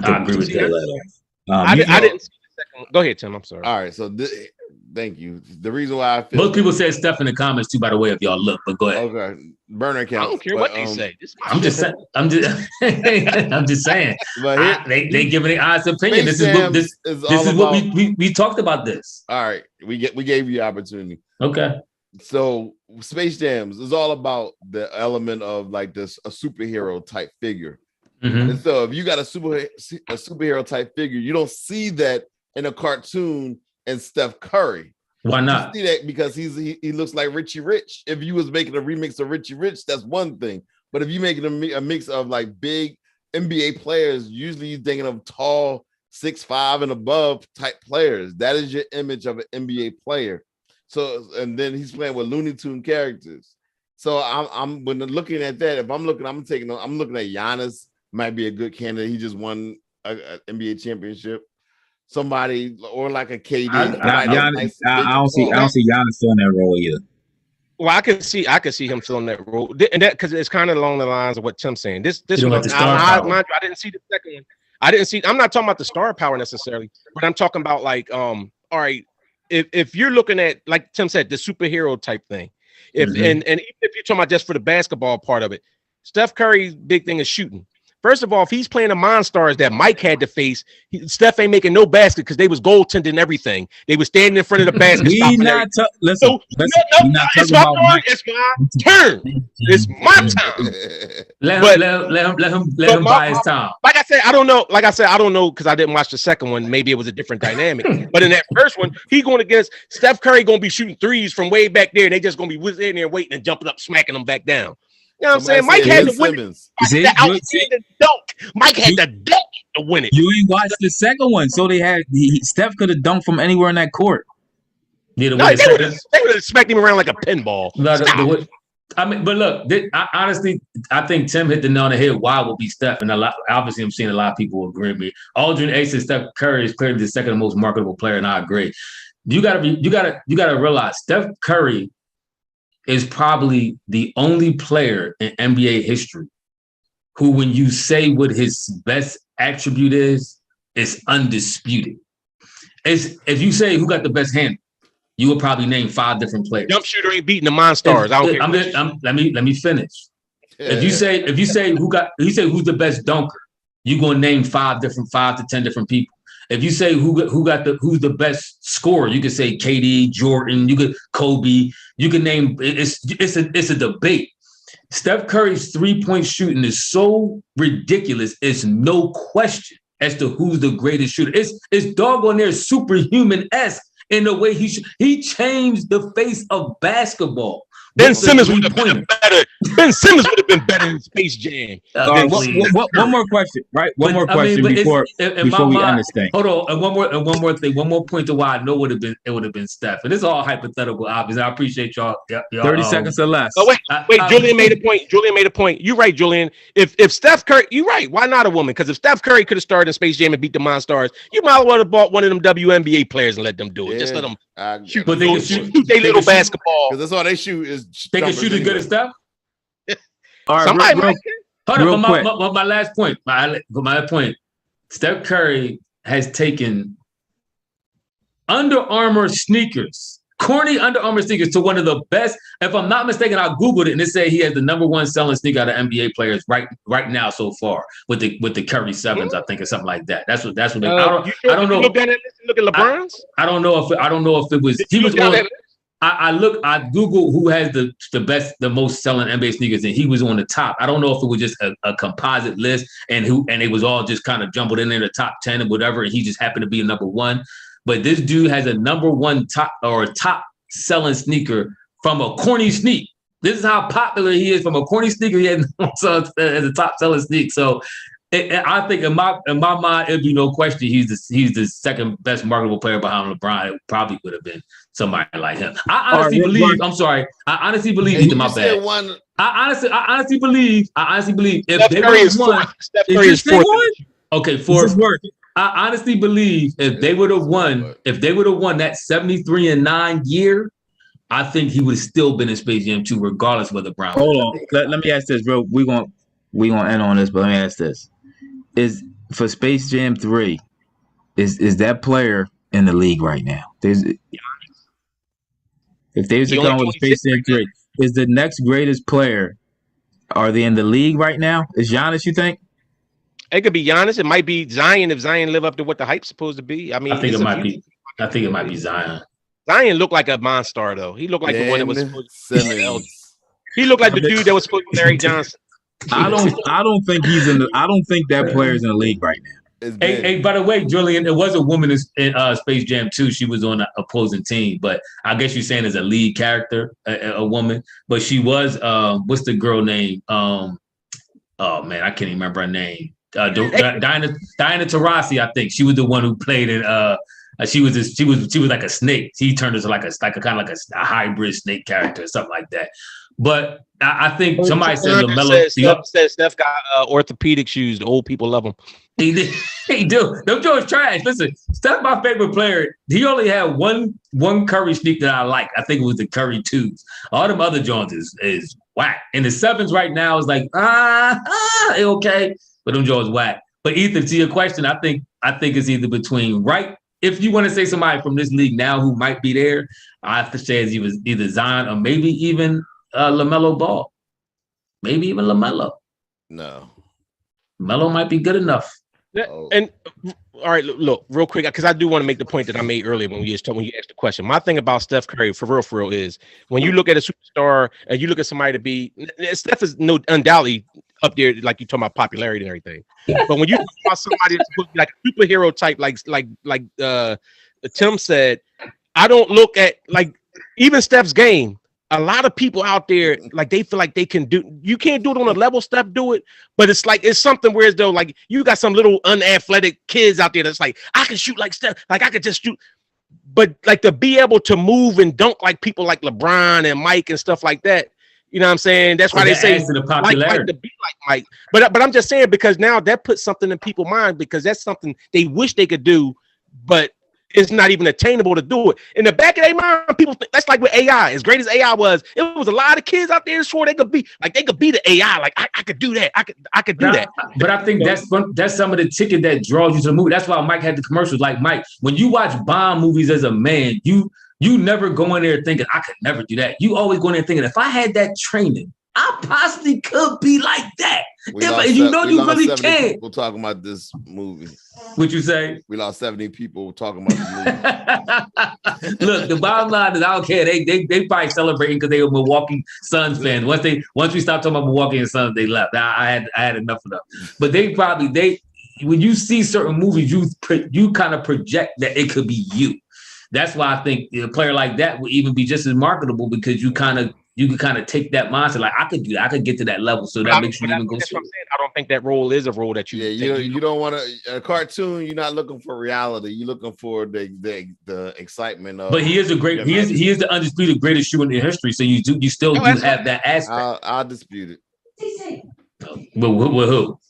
S2: I agree with that.
S1: I didn't see the second one. Go ahead, Tim. I'm sorry.
S4: All right, so thank you. The reason why I feel
S2: most people said Steph in the comments too, by the way, if y'all look. But go ahead.
S4: Okay, burner count.
S1: I don't care what they say.
S2: I'm just saying. I'm just saying.
S4: But
S2: they giving their honest opinion. This is what we talked about this.
S4: All right, we gave you the opportunity.
S2: Okay.
S4: So Space Jams is all about the element of like this a superhero type figure.
S2: Mm-hmm.
S4: And so if you got a superhero type figure, you don't see that in a cartoon and Steph Curry.
S2: Why not?
S4: You see that because he looks like Richie Rich. If you was making a remix of Richie Rich, that's one thing. But if you're making a mix of like big NBA players, usually you're thinking of tall 6'5" and above type players. That is your image of an NBA player. So, and then he's playing with Looney Tune characters. So I'm when looking at that, if I'm looking at Giannis, might be a good candidate. He just won an NBA championship. Somebody or like a KD.
S3: I don't see Giannis filling that role either.
S1: Well, I could see him filling that role, and that because it's kind of along the lines of what Tim's saying. This one, I didn't see the second one. I'm not talking about the star power necessarily, but I'm talking about like, all right. If you're looking at, like Tim said, the superhero type thing, and even if you're talking about just for the basketball part of it, Steph Curry's big thing is shooting. First of all, if he's playing the Monstars that Mike had to face, Steph ain't making no basket because they was goaltending and everything. They was standing in front of the basket.
S3: It's my
S1: turn. It's my turn.
S2: Let him buy his time.
S1: Like I said, I don't know. Because I didn't watch the second one. Maybe it was a different dynamic. But in that first one, he going against Steph Curry, going to be shooting threes from way back there. They just going to be in there waiting and jumping up, smacking them back down. You know what I'm saying? Mike had to win the dunk. Mike had the dunk to win it.
S3: You ain't watched the second one, so Steph could have dunked from anywhere in that court.
S1: They would have smacked him around like a pinball.
S2: But look, I think Tim hit the nail on the head. Why would be Steph? And obviously, I'm seeing a lot of people agree with me. Aldrin Ace and Steph Curry is clearly the second most marketable player, and I agree. You gotta realize Steph Curry is probably the only player in NBA history who, when you say what his best attribute is, it's undisputed. If you say who got the best hand, you will probably name 5 different players.
S1: Jump shooter ain't beating the Monstars.
S2: Let me finish. If you say who's the best dunker, you're gonna name 5 to 10 different people. If you say who's the best scorer, you could say KD, Jordan, you could Kobe, you can name it's a debate. Steph Curry's 3-point shooting is so ridiculous, it's no question as to who's the greatest shooter. It's doggone near superhuman-esque in the way he changed the face of basketball.
S1: Ben Simmons would have been better. Ben Simmons would have been better in Space Jam.
S3: One more question, right? One more question before we end this thing.
S2: Hold on, and one more thing. One more point to why I know it would have been Steph. And this is all hypothetical, obviously. I appreciate y'all.
S3: 30 seconds or less.
S1: Oh wait, Julian made a point. You're right, Julian. If Steph Curry, you're right. Why not a woman? Because if Steph Curry could have started in Space Jam and beat the Monstars, you might as well have bought one of them WNBA players and let them do it. Just let them shoot. But they can shoot their little basketball.
S4: Because that's all they shoot is.
S2: They can shoot as good as Steph.
S3: All right,
S2: hold on. My last point. My point. Steph Curry has taken Under Armour sneakers, corny Under Armour sneakers, to one of the best. If I'm not mistaken, I googled it and it said he has the #1 selling sneaker out of NBA players right now so far with the Curry 7s, I think, or something like that. That's what. I don't know.
S1: Look at LeBron's.
S2: I don't know if it was. He was on. I Googled who has the most selling NBA sneakers, and he was on the top. I don't know if it was just a composite list and it was all just kind of jumbled in there, the top 10 or whatever, and he just happened to be a number one. But this dude has a number one top selling sneaker from a corny sneak. This is how popular he is from a corny sneaker. He has as a top selling sneak. So I think in my mind, it'd be no question he's the second best marketable player behind LeBron. It probably would have been somebody like him. I honestly believe. I'm sorry. I honestly believe. My bad. I honestly believe if
S1: Steph
S2: they
S1: Curry
S2: would have won.
S1: Steph Curry is fourth.
S2: Okay, fourth. I honestly believe if they would have won that 73-9 year, I think he would have still been in Space Jam 2, regardless of whether Brown.
S3: Hold on. Let me ask this, bro. We gonna end on this, but let me ask this: Is for Space Jam 3, is that player in the league right now? If they was to come with Space Jam 3, is the next greatest player? Are they in the league right now? Is Giannis? You think?
S1: It could be Giannis. It might be Zion if Zion live up to what the hype's supposed to be. I mean,
S2: I think it might be Zion.
S1: Zion looked like a monster, though. He looked like the one that was supposed to be. He looked like the dude that was supposed to be Larry Johnson.
S3: I don't think he's in the. I don't think that player's in the league right now.
S2: Hey, by the way, Julian, it was a woman in Space Jam 2. She was on the opposing team, but I guess you're saying as a lead character, a woman. But she was what's the girl name? Oh man, I can't even remember her name. Diana Taurasi, I think she was the one who played it. She was like a snake. He turned into like a kind of like a hybrid snake character or something like that. But I think somebody said LaMelo.
S1: Said Steph got orthopedic shoes. The old people love them.
S2: He do. Them Jones trash. Listen, Steph, my favorite player. He only had one Curry sneak that I like. I think it was the Curry 2s. All them other Jones is whack. And the 7s right now is like okay. But them Jones whack. But Ethan, to your question, I think it's either between right. If you want to say somebody from this league now who might be there, I have to say he was either Zion or maybe even LaMelo Ball. Maybe even LaMelo.
S4: No.
S2: LaMelo might be good enough.
S1: And all right, look, real quick, because I do want to make the point that I made earlier when you asked the question. My thing about Steph Curry, for real, is when you look at a superstar and you look at somebody to be, Steph is undoubtedly up there, like you talking about popularity and everything. But when you talk about somebody that's supposed to be like a superhero type, like Tim said, I don't look at like even Steph's game. A lot of people out there, like they feel like they can do. You can't do it on a level Steph do it, but it's something where as though like you got some little unathletic kids out there that's like I can shoot like Steph, like I could just shoot. But like to be able to move and dunk like people like LeBron and Mike and stuff like that, you know what I'm saying? That's why they say like to be like Mike. But I'm just saying because now that puts something in people's mind because that's something they wish they could do, but it's not even attainable to do it. In the back of their mind, people think that's like with AI. As great as AI was, it was a lot of kids out there sure they could be the AI. Like I could do that. I could do that.
S2: But I think that's some of the ticket that draws you to the movie. That's why Mike had the commercials. Like Mike, when you watch Bond movies as a man, you never go in there thinking I could never do that. You always go in there thinking if I had that training, I possibly could be like that. You really can.
S4: People talking about this movie.
S2: What you say?
S4: We lost 70 people talking about this movie.
S2: Look, the bottom line is I don't care. They probably celebrating because they were Milwaukee Suns fans. Once we stopped talking about Milwaukee and Suns, they left. I had enough of them. But they when you see certain movies, you kind of project that it could be you. That's why I think a player like that would even be just as marketable because you can kind of take that mindset like I could do that. I could get to that level. So that makes you even go. That's what I'm saying.
S1: I don't think that role is a role that you.
S4: Yeah, you don't want a cartoon. You're not looking for reality. You're looking for the excitement of.
S2: But he is he is the undisputed greatest shooter in history. So you still have that aspect.
S4: I'll dispute
S2: it. But with who?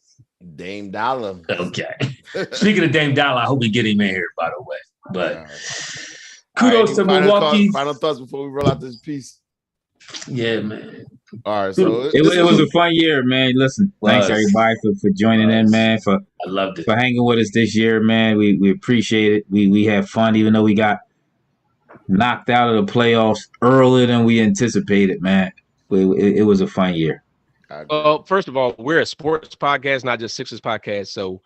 S4: Dame Dollar.
S2: Okay. Speaking of Dame Dollar, I hope we get him in here. By the way, but kudos to Milwaukee.
S4: Final thoughts before we roll out this piece.
S2: Yeah, man.
S4: All right, so
S3: it was a fun year, man. Listen, thanks everybody for joining in, man. I
S2: loved it
S3: for hanging with us this year, man. We appreciate it. We had fun, even though we got knocked out of the playoffs earlier than we anticipated, man. It was a fun year.
S1: First of all, we're a sports podcast, not just Sixers podcast. So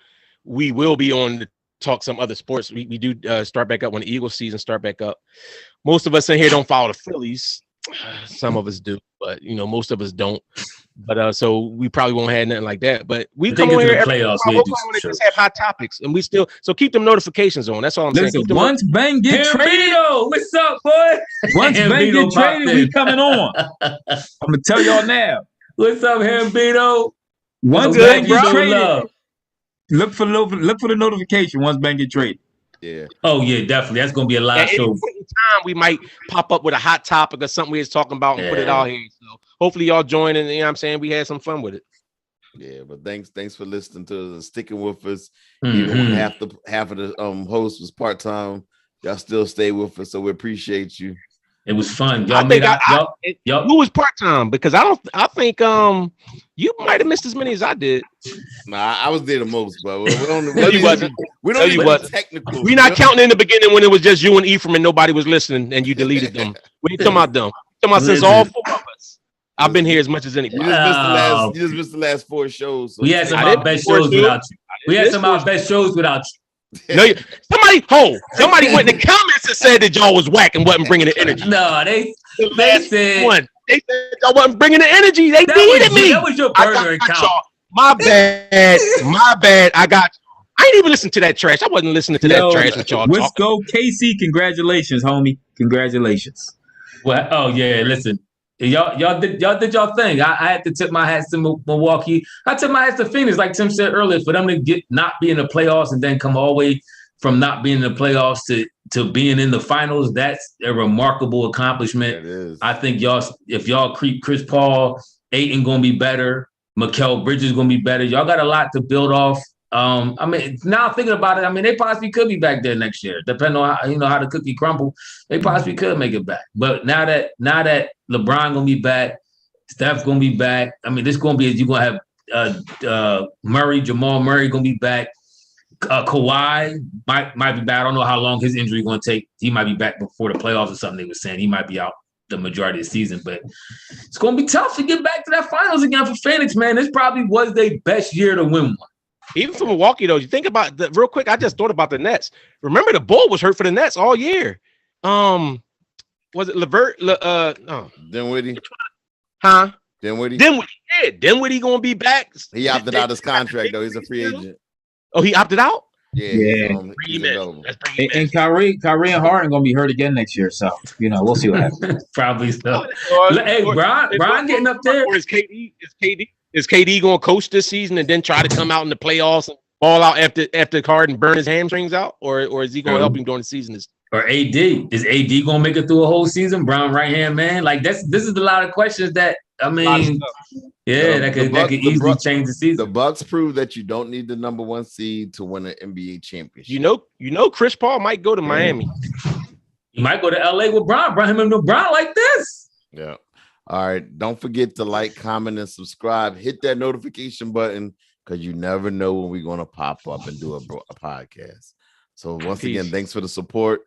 S1: we will be on talk some other sports. We do start back up when the Eagles season start back up. Most of us in here don't follow the Phillies. Some of us do, but most of us don't. But so we probably won't have nothing like that. But we come on here every
S2: playoffs.
S1: We just have hot topics, and we still keep them notifications on. That's all I'm saying.
S3: Once Bang get traded,
S2: what's up, boy?
S3: Once Bang get traded, we coming on. I'm gonna tell y'all now.
S2: What's up, Hambino?
S3: Once Bang get traded, look for the notification. Once Bang get traded.
S4: Yeah.
S2: Oh yeah, definitely. That's gonna be a live show.
S1: At any time, we might pop up with a hot topic or something we was talking about and put it out here. So hopefully y'all join, and you know what I'm saying, we had some fun with it.
S4: Yeah, but thanks for listening to us and sticking with us. Even when half of the host was part-time, y'all still stay with us, so we appreciate you.
S2: It was fun.
S1: Y'all who was part-time? Because I think you might have missed as many as I did.
S4: Nah, I was there the most, but we don't technical.
S1: We're not counting in the beginning when it was just you and Ephraim and nobody was listening and you deleted them. We ain't talking about them. We're talking about since all 4 of us. I've been here as much as anybody.
S4: You just missed the last 4 shows.
S2: So we had some of our best shows without you. We had some of our best shows without you.
S1: No, somebody went in the comments and said that y'all was whack and wasn't bringing the energy.
S2: No, they said
S1: they said y'all wasn't bringing the energy. They needed me.
S2: That was your burner account.
S1: My bad. I ain't even listening to that trash. I wasn't listening to that trash with y'all.
S3: Let's go, Casey. Congratulations, homie. Congratulations.
S2: Well, oh yeah. Listen, y'all did y'all thing. I had to tip my hats to Milwaukee. I tip my hats to Phoenix, like Tim said earlier, for them to not be in the playoffs and then come all the way from not being in the playoffs to being in the finals. That's a remarkable accomplishment.
S4: It is.
S2: I think if y'all creep Chris Paul, Ayton gonna be better. Mikal Bridges gonna be better. Y'all got a lot to build off. I mean, now thinking about it, they possibly could be back there next year, depending on how the cookie crumble. They possibly could make it back. But now that LeBron gonna be back, Steph gonna be back. This gonna be you're gonna have Jamal Murray gonna be back. Kawhi might be back. I don't know how long his injury gonna take. He might be back before the playoffs or something. They were saying he might be out the majority of the season, but it's gonna be tough to get back to that finals again for Phoenix, man. This probably was their best year to win one.
S1: Even for Milwaukee, though, you think about real quick. I just thought about the Nets. Remember, the Bull was hurt for the Nets all year. Was it Levert?
S4: Dinwiddie.
S1: Huh?
S4: Dinwiddie.
S1: Yeah, Dinwiddie gonna be back.
S4: He opted out his contract though. He's a free agent.
S1: Oh, he opted out.
S4: Yeah.
S1: He's
S3: and Kyrie and Harden gonna be hurt again next year. So we'll see what happens.
S2: Probably so. Hey, Brian getting up there.
S1: Or is KD going to coach this season and then try to come out in the playoffs and ball out after Harden burn his hamstrings out, or is he going to help him during the season?
S2: Or AD is AD going to make it through a whole season? Brown right hand man, like this is a lot of questions that that could easily change the season.
S4: The Bucks prove that you don't need the number 1 seed to win an NBA championship.
S1: You know, Chris Paul might go to Miami.
S2: He might go to LA with Brown. Him and Brown like this.
S4: Yeah. All right. Don't forget to like, comment, and subscribe. Hit that notification button because you never know when we're going to pop up and do a podcast. So once again, thanks for the support.